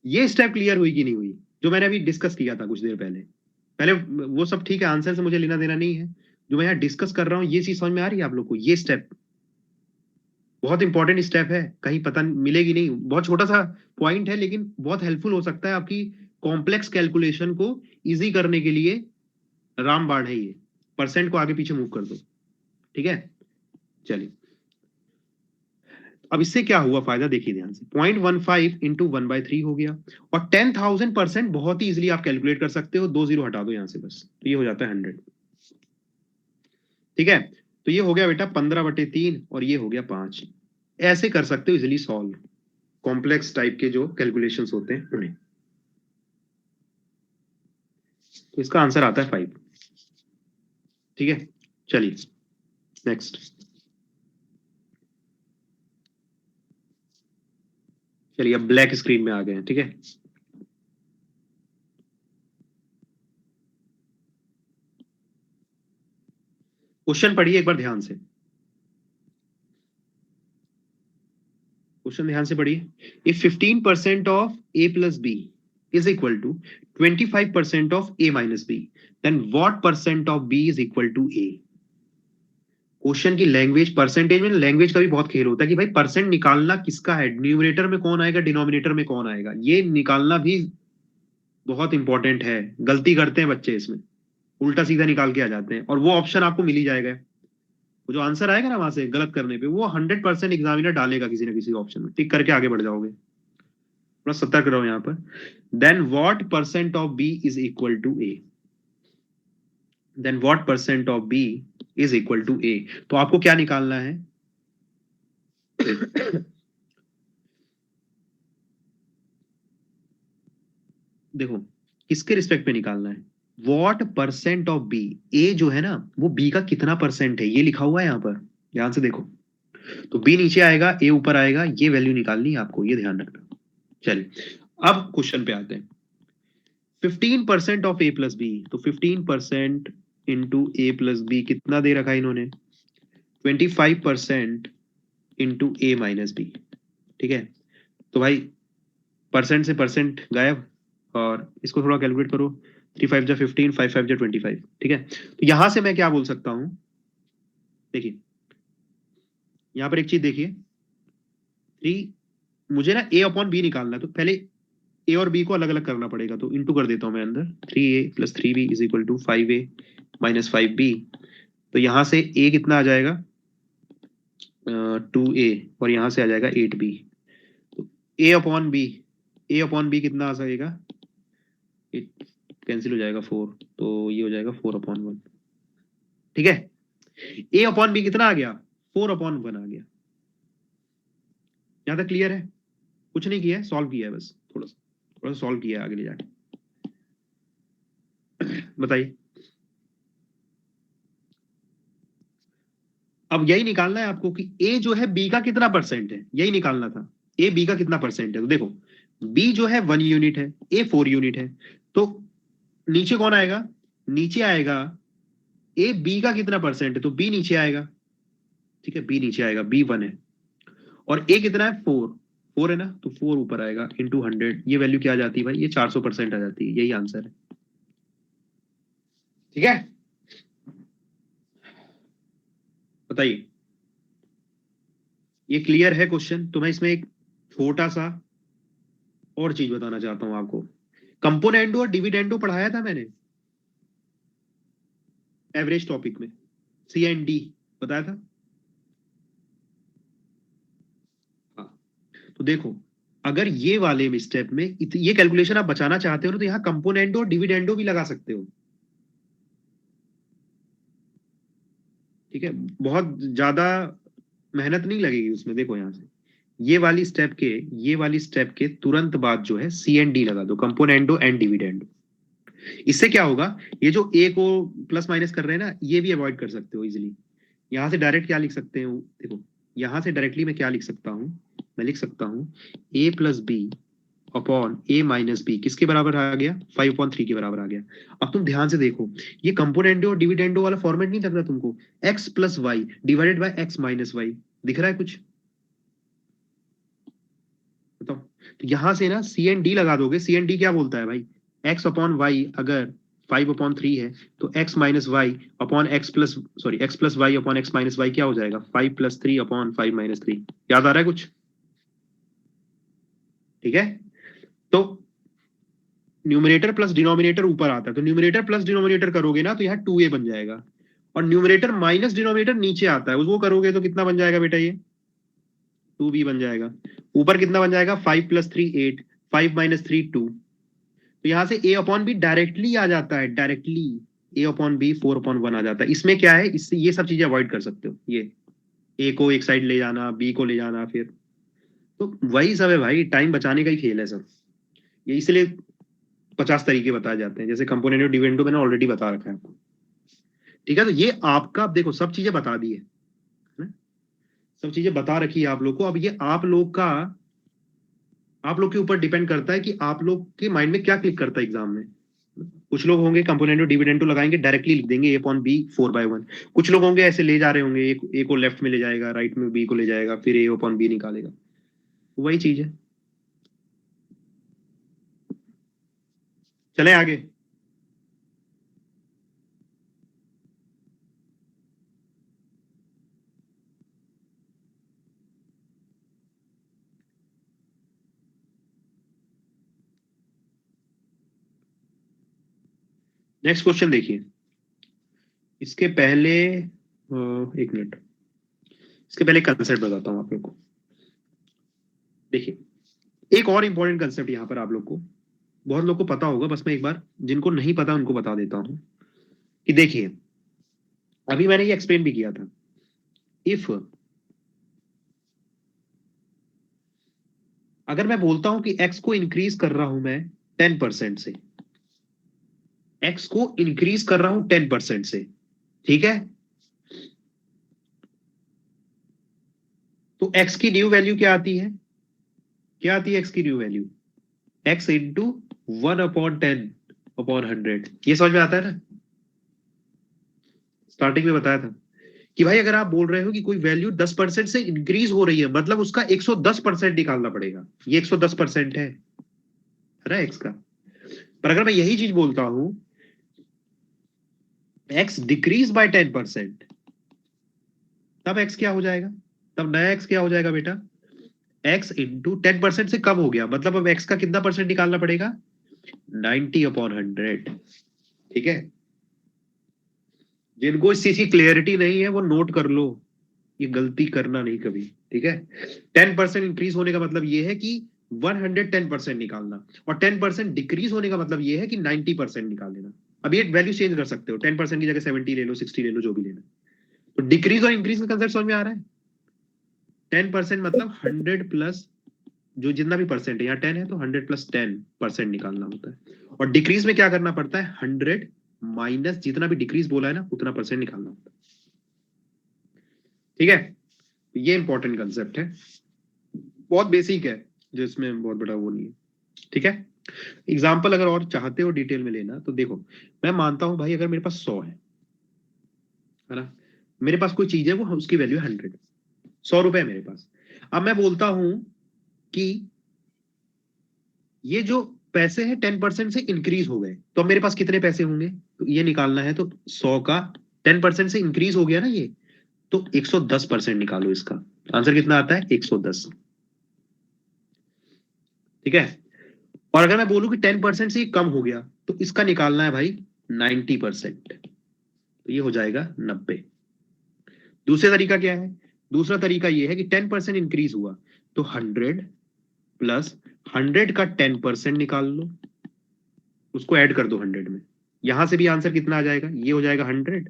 ये स्टेप क्लियर हुई कि नहीं हुई जो मैंने अभी डिस्कस किया था कुछ देर पहले? पहले वो सब ठीक है, आंसर से मुझे लेना देना नहीं है, जो मैं यहाँ डिस्कस कर रहा हूँ ये चीज समझ में आ रही है आप लोग को? ये स्टेप बहुत इंपॉर्टेंट स्टेप है, कहीं पता मिलेगी नहीं, बहुत छोटा सा पॉइंट है लेकिन बहुत हेल्पफुल हो सकता है आपकी कॉम्प्लेक्स कैलकुलेशन को इजी करने के लिए। रामबाण है ये, परसेंट को आगे पीछे मूव कर दो। ठीक है, चलिए अब इससे क्या हुआ फायदा देखिए ध्यान से। 0.15 इंटू 1/3 हो गया, और 10,000% बहुत ही इजिली आप कैलकुलेट कर सकते हो। 2 जीरो हटा दो यहां से बस, तो ये हो जाता है 100। ठीक है, तो ये हो गया बेटा 15/3 और ये हो गया 5। ऐसे कर सकते हो इजिली सॉल्व कॉम्प्लेक्स टाइप के जो कैलकुलेशंस होते हैं उन्हें। तो इसका आंसर आता है 5। ठीक है, चलिए नेक्स्ट। चलिए अब ब्लैक स्क्रीन में आ गए हैं। ठीक है, क्वेश्चन पढ़िए एक बार ध्यान से, क्वेश्चन ध्यान से पढ़िए। If 15% of a plus b is equal to 25% of a minus b, then what percent of b is equal to a। Question की लैंग्वेज, परसेंटेज में लैंग्वेज का भी बहुत खेल होता है कि भाई परसेंट निकालना किसका है, न्यूमरेटर में कौन आएगा डिनोमिनेटर में कौन आएगा, ये निकालना भी बहुत इंपॉर्टेंट है। गलती करते हैं बच्चे इसमें, उल्टा सीधा निकाल के आ जाते हैं, और वो ऑप्शन आपको मिल ही जाएगा। वो जो आंसर आएगा ना वहां से गलत करने पे, वो 100% एग्जामिनर डालेगा किसी ना किसी ऑप्शन में, टिक करके आगे बढ़ जाओगे। थोड़ा सतर्क रहो यहाँ पर। Then what percent of B is equal to A, then what percent of B is equal to A. तो आपको क्या निकालना है देखो किसके रिस्पेक्ट में निकालना है, व्हाट परसेंट ऑफ बी। ए जो है ना वो बी का कितना परसेंट है ये लिखा हुआ है यहाँ पर, ध्यान से देखो। तो बी नीचे आएगा ए ऊपर आएगा, ये वैल्यू निकालनी है आपको, ये ध्यान रखना। चलिए अब क्वेश्चन पे आते हैं। 15% ऑफ ए प्लस बी, तो 15% इंटू ए प्लस बी कितना दे रखा है इन्होंने, 25% इंटू ए माइनस बी। ठीक है, तो भाई परसेंट से परसेंट गायब, और इसको थोड़ा कैलकुलेट करो। 3 5 जा 15, 5 5 जा 25। ठीक है, तो यहां से मैं क्या बोल सकता हूं, देखिए यहां पर एक चीज देखिए, 3, मुझे ना ए अपॉन बी निकालना है, तो पहले ए और बी को अलग अलग करना पड़ेगा, तो इंटू कर देता हूं मैं अंदर, 3a plus 3b is equal to 5a minus 5b। तो यहां से a कितना आ जाएगा 2a, और यहां से आ जाएगा 8b। तो a अपॉन बी कितना आ जाएगा, कैंसिल हो जाएगा 4, तो ये हो जाएगा 4/1। ठीक है, a अपॉन बी कितना आ गया 4/1 आ गया। यहां तक क्लियर है? कुछ नहीं किया है, सॉल्व किया है बस, थोड़ा सा सॉल्व किया है आगे ले जाके। बताइए, अब यही निकालना है आपको कि a जो है b का कितना परसेंट है, यही निकालना था, a b का कितना परसेंट है। तो देखो b जो है 1 यूनिट है, a 4 यूनिट है, तो नीचे कौन आएगा, नीचे आएगा a b का कितना परसेंट है, तो b नीचे आएगा। ठीक है, b नीचे आएगा, b 1 है, और a कितना है 4 है ना, तो 4 ऊपर आएगा इंटू 100। ये वैल्यू क्या आ जाती है भाई, ये 400% आ जाती है, यही आंसर है। ठीक है, बताइए, ये क्लियर है क्वेश्चन? तो मैं इसमें एक छोटा सा और चीज बताना चाहता हूं आपको। कंपोनेंडो और डिविडेंडो पढ़ाया था मैंने एवरेज टॉपिक में, सी एंड डी बताया था। हाँ, तो देखो, अगर ये वाले स्टेप में ये कैलकुलेशन आप बचाना चाहते हो ना, तो यहाँ कंपोनेंडो और डिविडेंडो भी लगा सकते हो। ठीक है, बहुत ज्यादा मेहनत नहीं लगेगी उसमें। देखो यहाँ से ये वाली स्टेप के तुरंत बाद जो है सी एंड डी लगा दो, कंपोनेंडो एंड डिविडेंडो। इससे क्या होगा, ये जो ए को प्लस माइनस कर रहे हैं ना, ये भी अवॉइड कर सकते हो इजिली। यहां से डायरेक्ट क्या लिख सकते हो, देखो यहां से डायरेक्टली मैं क्या लिख सकता हूं, मैं लिख सकता हूं ए प्लस बी अपॉन ए माइनस बी किसके बराबर आ गया, 5/3 के बराबर आ गया। अब तुम ध्यान से देखो, ये कंपोनेंडो और डिविडेंडो वाला फॉर्मेट नहीं लग रहा तुमको, x plus y divided by x minus y, दिख रहा है कुछ? बताओ। तो यहां से ना सी एन डी लगा दोगे, सी एन डी क्या बोलता है भाई, एक्स अपॉन वाई अगर 5/3 है, तो x minus y upon x plus y upon x minus y क्या हो जाएगा, 5+3 अपॉन 5-3। याद आ रहा है कुछ? ठीक है, तो न्यूमरेटर प्लस डिनोमिनेटर ऊपर आता है, तो न्यूमरेटर प्लस डिनोमिनेटर करोगे ना, तो यहाँ 2a बन जाएगा, और न्यूमरेटर माइनस डिनोमिनेटर नीचे आता है, उसको करोगे तो कितना बन जाएगा बेटा, ये 2b बन जाएगा। ऊपर कितना बन जाएगा, 5+3 8, 5-3 2। तो यहां से a अपॉन बी डायरेक्टली आ जाता है, डायरेक्टली a अपॉन बी 4/1 आ जाता है। इसमें क्या है, इससे ये सब चीजें अवॉइड कर सकते हो, ये a को एक साइड ले जाना, b को ले जाना, फिर तो वही सब है भाई, टाइम बचाने का ही खेल है सब। ये इसलिए 50 तरीके बताए जाते हैं, जैसे कंपोनेंट और डिविडेंडो मैंने ऑलरेडी बता रखा है आपको। ठीक है, तो ये आपका देखो सब चीजें बता दी है ना? सब चीजें बता रखी है आप लोग को। अब ये आप लोग के ऊपर डिपेंड करता है कि आप लोग के माइंड में क्या क्लिक करता है एग्जाम में। कुछ लोग होंगे कंपोनेंटो डिविडेंडो लगाएंगे, डायरेक्टली लिख देंगे a अपॉन बी 4/1। कुछ लोग होंगे ऐसे ले जा रहे होंगे, ए को लेफ्ट में ले जाएगा, राइट में बी को ले जाएगा, फिर a अपॉन बी निकालेगा। वही चीज है। चले आगे। नेक्स्ट क्वेश्चन देखिए। इसके पहले एक मिनट, इसके पहले कंसेप्ट बताता हूं आप लोग को। देखिए, एक और इंपॉर्टेंट कंसेप्ट यहां पर आप लोग को, बहुत लोग को पता होगा, बस मैं एक बार जिनको नहीं पता उनको बता देता हूं कि देखिए, अभी मैंने ये एक्सप्लेन भी किया था। इफ अगर मैं बोलता हूं कि x को इंक्रीज कर रहा हूं मैं 10% से, x को इंक्रीज कर रहा हूं 10% से, ठीक है, तो x की न्यू वैल्यू क्या आती है, क्या आती है x की न्यू वैल्यू, x इंटू 1/10/100। ये समझ में आता है ना? स्टार्टिंग में बताया था कि भाई अगर आप बोल रहे हो कि कोई वैल्यू 10% से इंक्रीज हो रही है, मतलब उसका 110% निकालना पड़ेगा। ये 110% है ना एक्स का। पर अगर मैं यही चीज बोलता हूं एक्स डिक्रीज बाय 10%, तब एक्स क्या हो जाएगा, तब नया एक्स क्या हो जाएगा बेटा, x इंटू 10% से कम हो गया, मतलब अब x का कितना परसेंट निकालना पड़ेगा, 90/100। ठीक है, जिनको इस चीज की क्लियरिटी नहीं है वो नोट कर लो, ये गलती करना नहीं कभी। ठीक है, 10% इंक्रीज होने का मतलब ये है कि 110% निकालना, और 10% डिक्रीज होने का मतलब ये है कि 90% निकाल देना। अब ये वैल्यू चेंज कर सकते हो, 10% की जगह 70 ले लो, 60 ले लो, जो भी लेना। तो डिक्रीज और इंक्रीज का कंसेप्ट समझ में आ रहा है। 10% मतलब 100 प्लस जो जितना भी परसेंट है, यहाँ 10 है तो 100 प्लस 10% निकालना होता है। और डिक्रीज में क्या करना पड़ता है, 100 माइनस जितना भी डिक्रीज बोला है ना उतना परसेंट निकालना होता है। ठीक है, ये इंपॉर्टेंट कंसेप्ट है, बहुत बेसिक है, जो इसमें बहुत बड़ा वो नहीं है। ठीक है, एग्जाम्पल अगर और चाहते हो डिटेल में लेना तो देखो, मैं मानता हूं भाई अगर मेरे पास 100 है ना, मेरे पास कोई चीज है वो उसकी वैल्यू है 100, 100 रुपए है मेरे पास। अब मैं बोलता हूं कि ये जो पैसे हैं 10% से इंक्रीज हो गए, तो अब मेरे पास कितने पैसे होंगे, तो ये निकालना है। तो 100 का 10% से इंक्रीज हो गया ना ये, तो 110% निकालो इसका। आंसर कितना आता है, 110। ठीक है, और अगर मैं बोलूं कि 10% से ये कम हो गया, तो इसका निकालना है भाई 90%, तो ये हो जाएगा 90। दूसरा तरीका क्या है, दूसरा तरीका ये है कि 10% इंक्रीज हुआ, तो 100 प्लस 100 का 10% निकाल लो, उसको ऐड कर दो 100 में। यहां से भी आंसर कितना आ जाएगा, ये हो जाएगा 100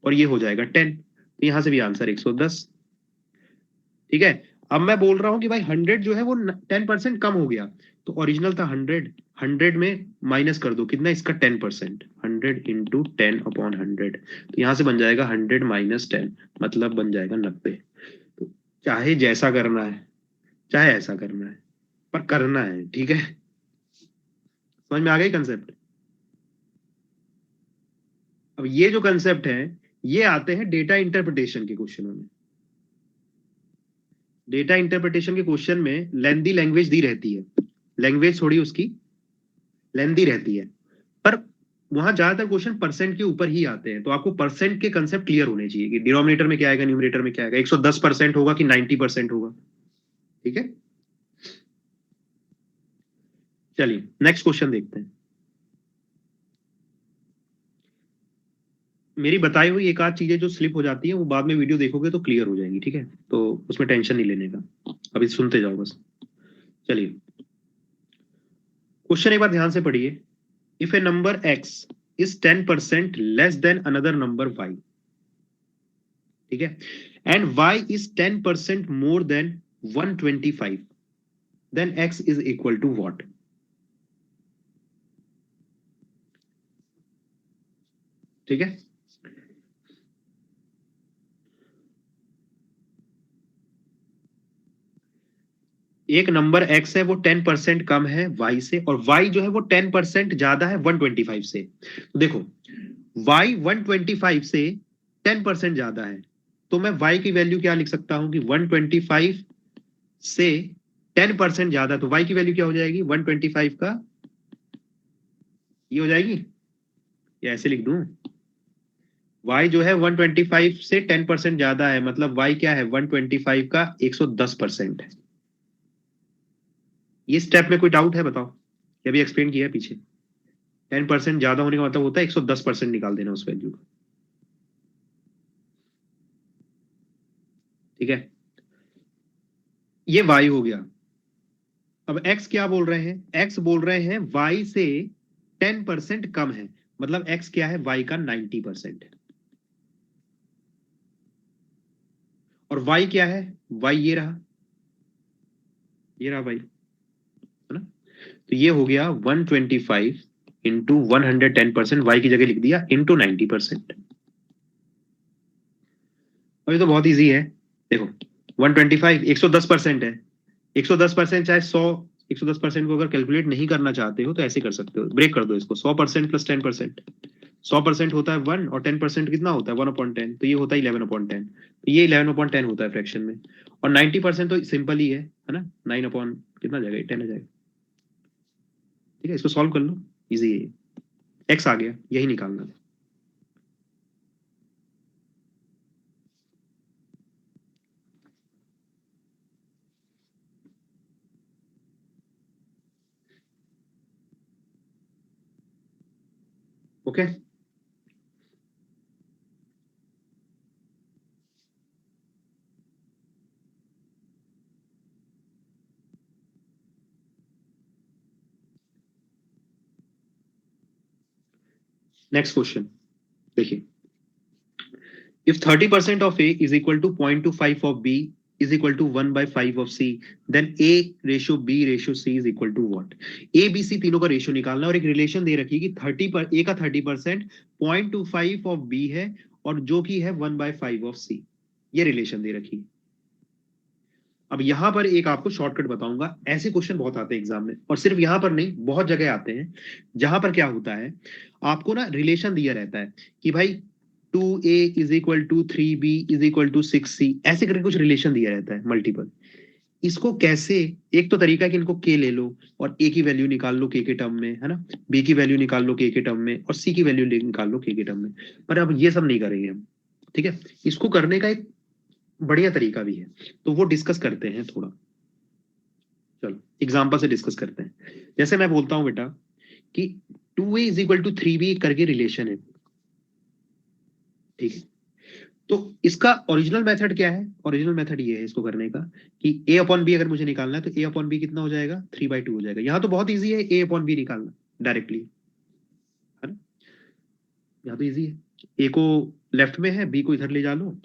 और ये हो जाएगा 10, तो यहां से भी आंसर 110। ठीक है, अब मैं बोल रहा हूं कि भाई 100 जो है वो 10% कम हो गया, तो ओरिजिनल था 100, 100 में माइनस कर दो कितना इसका 10%, 100 इंटू 10/100, तो यहां से बन जाएगा 100 माइनस 10, मतलब बन जाएगा 90। तो चाहे जैसा करना है चाहे ऐसा करना है, पर करना है। ठीक है, समझ में आ गई कंसेप्ट। अब ये जो कंसेप्ट है ये आते हैं डेटा इंटरप्रिटेशन के क्वेश्चनों में। डेटा इंटरप्रिटेशन के क्वेश्चन में लेंदी लैंग्वेज दी रहती है, लैंग्वेज थोड़ी उसकी लेंदी रहती है, पर वहां ज्यादातर क्वेश्चन परसेंट के ऊपर ही आते हैं, तो आपको परसेंट के कंसेप्ट क्लियर होने चाहिए कि डिनोमिनेटर में क्या आएगा, न्यूमरेटर में क्या आएगा, 110% होगा कि 90% होगा। ठीक है, चलिए नेक्स्ट क्वेश्चन देखते हैं। मेरी बताई हुई एक आध चीजें जो स्लिप हो जाती है वो बाद में वीडियो देखोगे तो क्लियर हो जाएंगी। ठीक है, तो उसमें टेंशन नहीं लेने का, अभी सुनते जाओ बस। चलिए क्वेश्चन एक बार ध्यान से पढ़िए। If a number x is 10% less than another number y, ठीक है, and y is 10% more than 125, then x is equal to what. ठीक है, एक नंबर x है वो 10% कम है y से, और y जो है वो 10% ज्यादा है 125 से। तो देखो y 125 से 10% ज्यादा है, तो मैं y की वैल्यू क्या लिख सकता हूं कि 125 से 10% ज्यादा, तो y की वैल्यू क्या हो जाएगी, 125 का ये हो जाएगी, या ऐसे लिख दूं, y जो है 125 से 10% ज्यादा है, मतलब y क्या है 125 का 110% है। ये स्टेप में कोई डाउट है बताओ, ये भी एक्सप्लेन किया है पीछे। 10% ज्यादा होने का मतलब होता है 110% निकाल देना उस वैल्यू का। ठीक है, ये y हो गया। अब x क्या बोल रहे हैं, x बोल रहे हैं y से 10% कम है, मतलब x क्या है, y का 90% है। और y क्या है, y ये रहा, ये रहा y, है ना। तो ये हो गया 125 इंटू 110%, वाई की जगह लिख दिया इंटू 90%। अब ये तो बहुत इजी है, देखो 125 110% है, 110% चाहे 100, 110% को अगर कैलकुलेट नहीं करना चाहते हो तो ऐसे कर सकते हो, ब्रेक कर दो इसको, 100% प्लस 10%, 100% होता है 1 और 10% कितना होता है 1/10, तो ये होता है 11/10, तो ये 11/10 होता है फ्रैक्शन में। और 90% तो सिंपल ही है ना, 9 अपॉन कितना जाएगा 10 आ जाएगा। ठीक है, इसको सॉल्व कर लो, इजी है, एक्स आ गया, यही निकालना है। ओके नेक्स्ट क्वेश्चन देखिए, if 30% of A is equal to 0.25 of B is equal to 1/5 of C, then A ratio B ratio C is equal to what? A B C तीनों का ratio निकालना और एक रिलेशन दे रखी है कि 30 पर A का 30% 0.25 ऑफ B है और जो कि है 1/5 ऑफ C, ये रिलेशन दे रखी है। अब यहां पर एक आपको शॉर्टकट बताऊंगा, ऐसे क्वेश्चन बहुत आते हैं एग्जाम में, और सिर्फ यहां पर नहीं, बहुत जगह आते हैं, जहां पर क्या होता है, आपको ना रिलेशन दिया रहता है कि भाई 2A is equal to 3B is equal to 6C, ऐसे करके कुछ रिलेशन दिया रहता है मल्टीपल। इसको कैसे, एक तो तरीका है कि इनको के ले लो और ए की वैल्यू निकाल लो के टर्म में, है ना, बी की वैल्यू निकाल लो के टर्म में, और सी की वैल्यू निकाल लो के टर्म में, पर अब ये सब नहीं करेंगे हम, ठीक है। इसको करने का एक बढ़िया तरीका भी है, तो वो डिस्कस करते हैं थोड़ा। चलो एग्जांपल से डिस्कस करते हैं। जैसे मैं बोलता हूं बेटा कि 2A is equal to 3B करके रिलेशन है, ठीक है। तो इसका ओरिजिनल मेथड क्या है? ओरिजिनल मेथड ये है इसको करने का कि A अपॉन बी अगर मुझे निकालना है तो A अपॉन बी कितना हो जाएगा? 3/2 हो जाएगा। यहाँ तो बहुत ईजी है A अपॉन बी निकालना डायरेक्टली, है ना, यहाँ तो ईजी है। A को लेफ्ट में है, B को इधर ले जा लो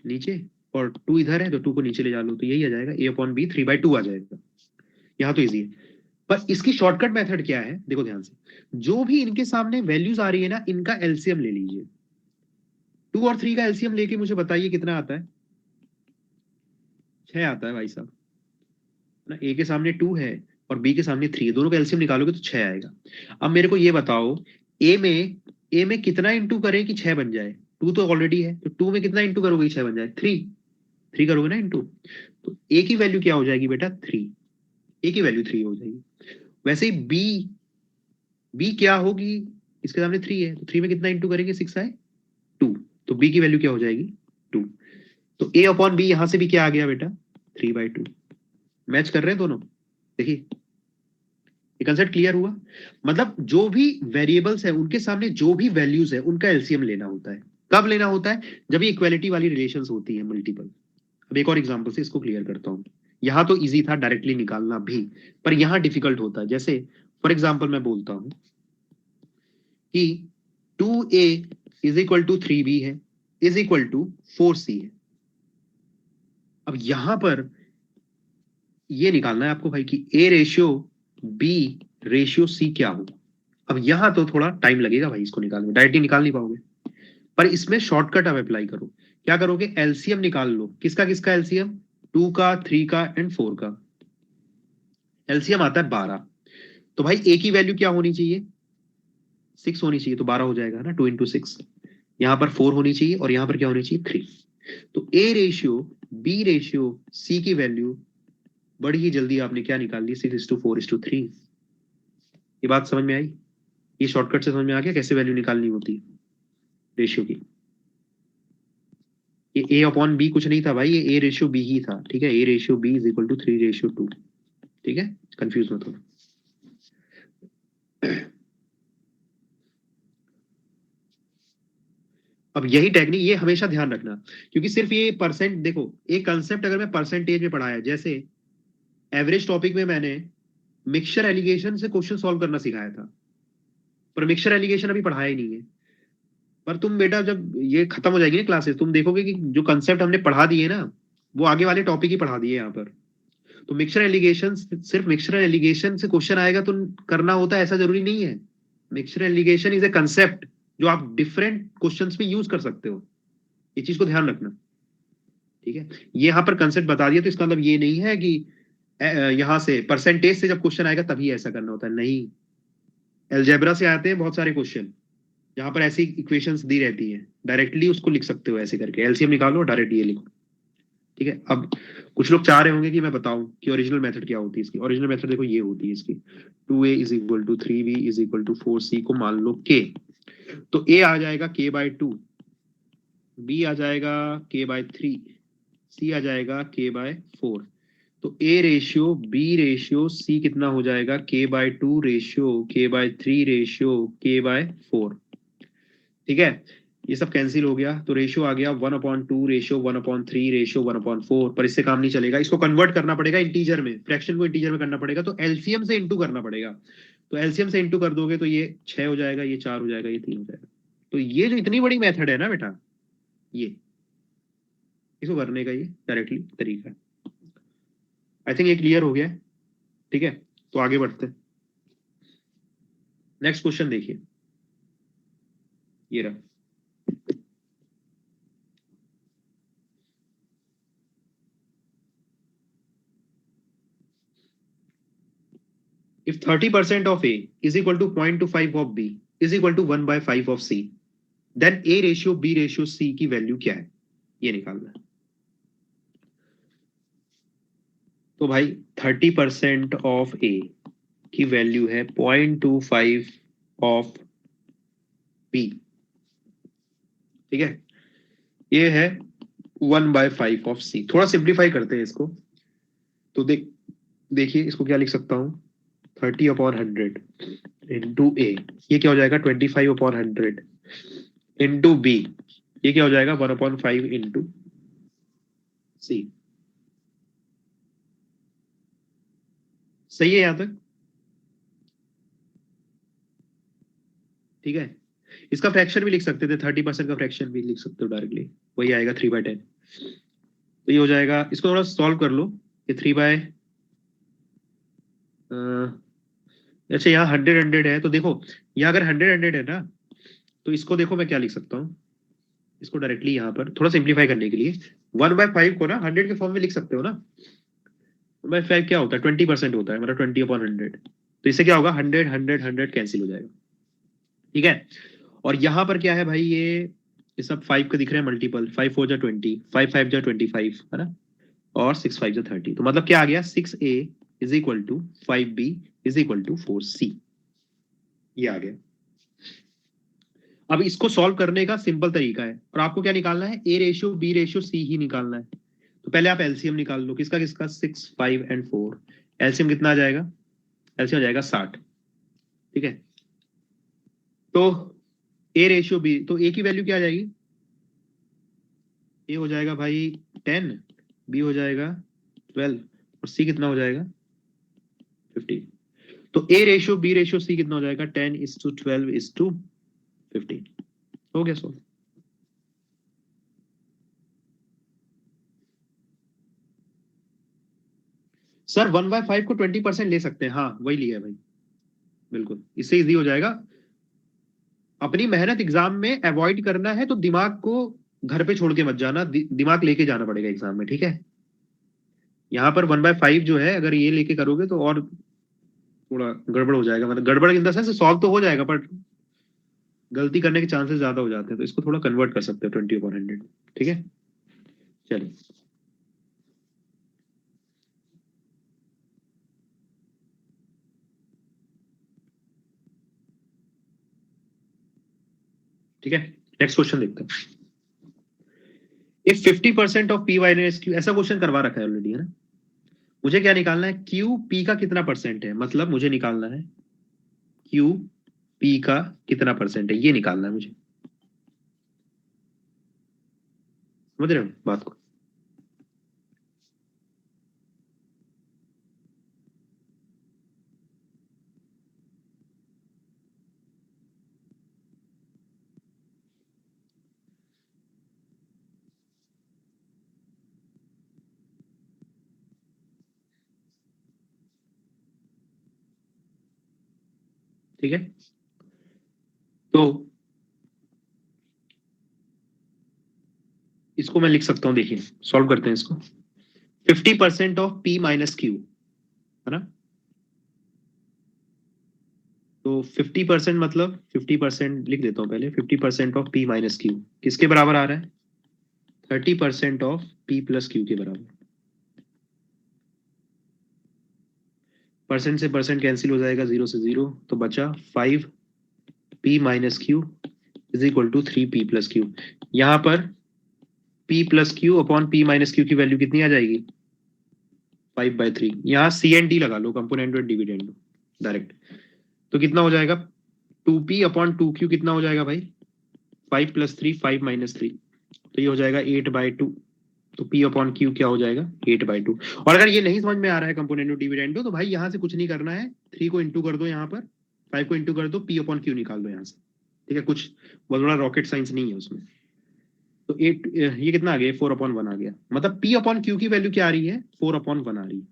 नीचे, और 2 इधर है तो 2 को नीचे ले जा लो, तो यही आ जाएगा A अपॉन बी 3/2 आ जाएगा। यहाँ तो इजी है। पर इसकी शॉर्टकट मेथड क्या है, देखो ध्यान से, जो भी इनके सामने वैल्यूज आ रही है ना, इनका एलसीएम ले लीजिए। 2 और 3 का एलसीएम लेके मुझे बताइए कितना आता है? 6 आता है भाई साहब ना। ए के सामने 2 है और बी के सामने 3 है, दोनों का एलसीएम निकालोगे तो 6 आएगा। अब मेरे को ये बताओ, ए में कितना इंटू करें कि 6 बन जाए? 2 तो ऑलरेडी है, तो 2 में कितना इंटू करोगे 6 बन जाए? 3 करोगे ना इंटू, तो ए की वैल्यू क्या हो जाएगी बेटा? 3। ए की वैल्यू 3 हो जाएगी। वैसे ही बी क्या होगी? इसके सामने 3 है, तो 3 में कितना इंटू करेंगे? 6 आए 2, तो बी की वैल्यू क्या हो जाएगी? 2। तो ए अपॉन बी यहां से भी क्या आ गया बेटा? 3/2। मैच कर रहे हैं दोनों, देखिए ये कंसेप्ट क्लियर हुआ। मतलब जो भी वेरिएबल्स है उनके सामने जो भी वैल्यूज है उनका एलसीएम लेना होता है। कब लेना होता है? जब ये इक्वालिटी वाली रिलेशंस होती है मल्टीपल। अब एक और एग्जांपल से इसको क्लियर करता हूं। यहां तो इजी था डायरेक्टली निकालना भी, पर यहां डिफिकल्ट होता है। जैसे फॉर एग्जांपल मैं बोलता हूं कि 2A is equal to 3B है, इज इक्वल टू 4C है। अब यहां पर ये निकालना है आपको भाई कि A ratio B ratio C क्या होगा। अब यहां तो थोड़ा टाइम लगेगा भाई इसको निकालने में, डायरेक्टली निकाल नहीं पाओगे, पर इसमें शॉर्टकट आप अप्लाई करो। क्या करोगे? एलसीएम निकाल लो। किसका किसका एलसीएम? 2 का, 3 का एंड 4 का। एलसीएम आता है 12। तो भाई ए की वैल्यू क्या होनी चाहिए? 6 होनी चाहिए, तो 12 हो जाएगा ना, 2 इंटू 6। यहाँ पर 4 होनी चाहिए और यहाँ पर क्या होनी चाहिए? 3। तो A ratio B ratio C की वैल्यू बड़ी ही जल्दी आपने क्या निकाल ली? 6:4:3। ये बात समझ में आई? ये शॉर्टकट से समझ में आ गया कैसे वैल्यू निकालनी होती है रेशियो की। ये ए अपॉन बी कुछ नहीं था भाई, ये ए रेशियो बी ही था, ठीक है। A ratio B is equal to 3:2, ठीक है, कंफ्यूज मत हो। अब यही टेक्निक, ये हमेशा ध्यान रखना, क्योंकि सिर्फ ये परसेंट, देखो एक कंसेप्ट अगर मैं परसेंटेज में पढ़ाया, जैसे एवरेज टॉपिक में मैंने मिक्सचर एलिगेशन से क्वेश्चन सॉल्व करना सिखाया था, पर मिक्सचर एलिगेशन अभी पढ़ाया ही नहीं है। पर तुम बेटा जब ये खत्म हो जाएगी ना क्लासेस, तुम देखोगे कि जो कंसेप्ट हमने पढ़ा दिए ना, वो आगे वाले टॉपिक ही पढ़ा दिए यहाँ पर। तो मिक्सचर एलिगेशन, सिर्फ मिक्सचर एलिगेशन से क्वेश्चन आएगा तो करना होता है, ऐसा जरूरी नहीं है। Mixture allegation is a concept जो आप डिफरेंट क्वेश्चंस में यूज कर सकते हो, ये चीज को ध्यान रखना, ठीक है। ये यहाँ पर कंसेप्ट बता दिया, तो इसका मतलब ये नहीं है कि यहाँ से परसेंटेज से जब क्वेश्चन आएगा तभी ऐसा करना होता है, नहीं। एलजेब्रा से आते हैं बहुत सारे क्वेश्चन, जहां पर ऐसी इक्वेशंस दी रहती है, डायरेक्टली उसको लिख सकते हो ऐसे करके, एलसीएम निकालो डायरेक्ट ये लिखो, ठीक है। अब कुछ लोग चाह रहे होंगे कि मैं बताऊं कि ओरिजिनल मेथड क्या होती है इसकी। ओरिजिनल मेथड देखो ये होती है इसकी, 2A is equal to 3B is equal to 4C को मान लो K, तो A आ जाएगा K/2, B आ जाएगा K/3, C आ जाएगा K/4। तो A ratio B ratio C कितना हो जाएगा? K/2 ratio K/3 ratio K/4। ठीक है, ये सब कैंसिल हो गया, तो रेशियो आ गया 1/2, रेशियो 1/3, रेशियो 1/4, पर इससे काम नहीं चलेगा, इसको कन्वर्ट करना पड़ेगा इंटीजर में, फ्रैक्शन को इंटीजर में करना पड़ेगा, तो एलसीएम से इंटू करना पड़ेगा। तो एलसीएम से इंटू कर दोगे तो ये 6 हो जाएगा, ये 4 हो जाएगा, ये 3 हो जाएगा। तो ये जो इतनी बड़ी मेथड है ना बेटा, ये इसको करने का ये डायरेक्टली तरीका है। आई थिंक ये क्लियर हो गया है। ठीक है, तो आगे बढ़ते हैं। नेक्स्ट क्वेश्चन देखिए, ये रहा। If 30% of A is equal to 0.25 of B is equal to 1/5 of C, then A ratio B ratio C की वैल्यू क्या है, ये निकालना है। तो भाई 30% ऑफ A की वैल्यू है 0.25 ऑफ B। ठीक है, ये है 1/5 ऑफ C। थोड़ा सिंप्लीफाई करते हैं इसको, तो देखिए इसको क्या लिख सकता हूं, 30/100 इंटू A, ये क्या हो जाएगा 25/100 इंटू B, ये क्या हो जाएगा 1/5 इंटू C। सही है यहां तक? ठीक है, इसका फ्रैक्शन भी लिख सकते थे, 30% का फ्रैक्शन भी लिख सकते हो डायरेक्टली, वही आएगा 3/10। तो ये हो जाएगा, इसको थोड़ा सॉल्व कर लो, ये 3 अच्छा यहाँ 100 है, तो देखो यहाँ अगर 100 है ना, तो इसको देखो मैं क्या लिख सकता हूँ, इसको डायरेक्टली यहाँ पर थोड़ा सिंप्लीफाई करने के लिए 1/5 को ना 100 के फॉर्म में लिख सकते हो ना। 1/5 क्या होता है, 20% होता है, मतलब 20/100। तो इससे क्या होगा, 100 100 100 कैंसिल हो जाएगा। ठीक है, और यहाँ पर क्या है भाई, ये सब 5 का दिख रहे हैं मल्टीपल, 5 4 जा 20, 5 5 जा 25 है ना, और 6 5 जा 30। तो मतलब क्या आ गया, 6A is equal to 5B is equal to 4C, ये आ गया। अब इसको सॉल्व करने का सिंपल तरीका है, और आपको क्या निकालना है, A ratio B ratio C ही निकालना है। तो पहले आप एलसीएम निकाल लो, किसका किसका, 6 5 एंड 4। एलसीएम कितना आ जाएगा, एलसीएम आ जाएगा 60। ठीक है, तो A रेशियो B, तो A की वैल्यू क्या आ जाएगी, A हो जाएगा भाई 10, B हो जाएगा 12, और C कितना हो जाएगा 15। तो A ratio B ratio C कितना हो जाएगा, 10:12:15। हो गया सॉल्व। सर 1/5 को 20% ले सकते हैं, हाँ वही लिया है भाई, बिल्कुल इससे इजी हो जाएगा। अपनी मेहनत एग्जाम में अवॉइड करना है, तो दिमाग को घर पे छोड़ के मत जाना, दिमाग लेके जाना पड़ेगा एग्जाम में। ठीक है, यहाँ पर 1/5 जो है, अगर ये लेके करोगे तो और थोड़ा गड़बड़ हो जाएगा, मतलब गड़बड़ इन द सेंस सॉल्व तो हो जाएगा, पर गलती करने के चांसेस ज्यादा हो जाते हैं, तो इसको थोड़ा कन्वर्ट कर सकते हो 20/100। ठीक है, चलिए ठीक है, नेक्स्ट क्वेश्चन देखते हैं। If 50% of P minus Q, ऐसा क्वेश्चन करवा रखा है ऑलरेडी है ना, मुझे क्या निकालना है, क्यू पी का कितना परसेंट है, मतलब मुझे निकालना है क्यू पी का कितना परसेंट है, ये निकालना है मुझे। समझ रहे हो बात को? ठीक है, तो इसको मैं लिख सकता हूं, देखिए सॉल्व करते हैं इसको। 50% ऑफ पी माइनस क्यू है ना, तो 50% मतलब 50% लिख देता हूं पहले, 50% ऑफ पी माइनस क्यू किसके बराबर आ रहा है, 30% ऑफ पी प्लस क्यू के बराबर। परसेंट से परसेंट कैंसिल हो जाएगा, 0 से 0, तो बचा 5 P minus Q is equal to 3 P plus Q. यहां पर P plus Q upon P minus Q की वैल्यू कितनी आ जाएगी, 5/3। यहाँ सी एंड डी लगा लो, कंपोनेंट और डिविडेंड डायरेक्ट, तो कितना हो जाएगा, 2p अपॉन 2q कितना हो जाएगा भाई, 5 + 3 5 - 3, तो ये हो जाएगा 8/2। तो P अपॉन Q क्या हो जाएगा 8/2। और अगर ये नहीं समझ में आ रहा है कंपोनेंट डिविडेंडो, तो भाई यहाँ से कुछ नहीं करना है, 3 को इंटू कर दो, यहाँ पर 5 को इंटू कर दो, P अपॉन Q निकाल दो यहाँ से। ठीक है, कुछ बहुत बड़ा रॉकेट साइंस नहीं है उसमें। तो 8, ये कितना आ गया 4/1 आ गया। मतलब P अपॉन Q की वैल्यू क्या आ रही है 4/1 आ रही है।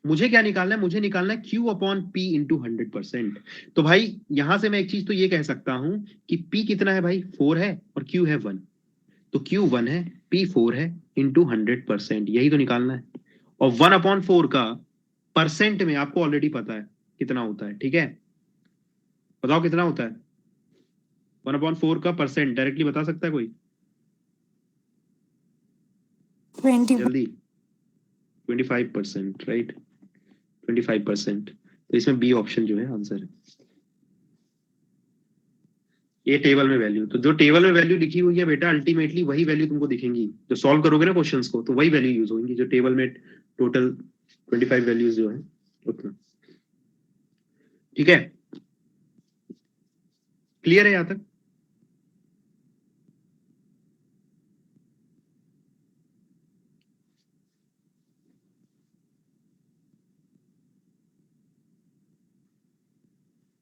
मुझे क्या निकालना है, मुझे निकालना है Q अपॉन P इंटू 100%। तो भाई यहां से मैं एक चीज तो ये कह सकता हूं कि P कितना है भाई 4 है और Q है 1। तो Q 1 है, P 4 है, इंटू 100%, यही तो निकालना है। और 1/4 का परसेंट में आपको ऑलरेडी पता है कितना होता है। ठीक है, बताओ कितना होता है 1/4 का परसेंट, डायरेक्टली बता सकता है कोई 20. जल्दी? 25%, राइट, 25%। तो इसमें बी ऑप्शन जो है आंसर है। ये टेबल में वैल्यू, तो जो टेबल में वैल्यू लिखी हुई है बेटा, अल्टीमेटली वही वैल्यू तुमको दिखेंगी जो सॉल्व करोगे ना क्वेश्चंस को, तो वही वैल्यू यूज होंगी जो टेबल में टोटल 25 वैल्यूज जो है उतना। ठीक है, क्लियर है यहाँ तक?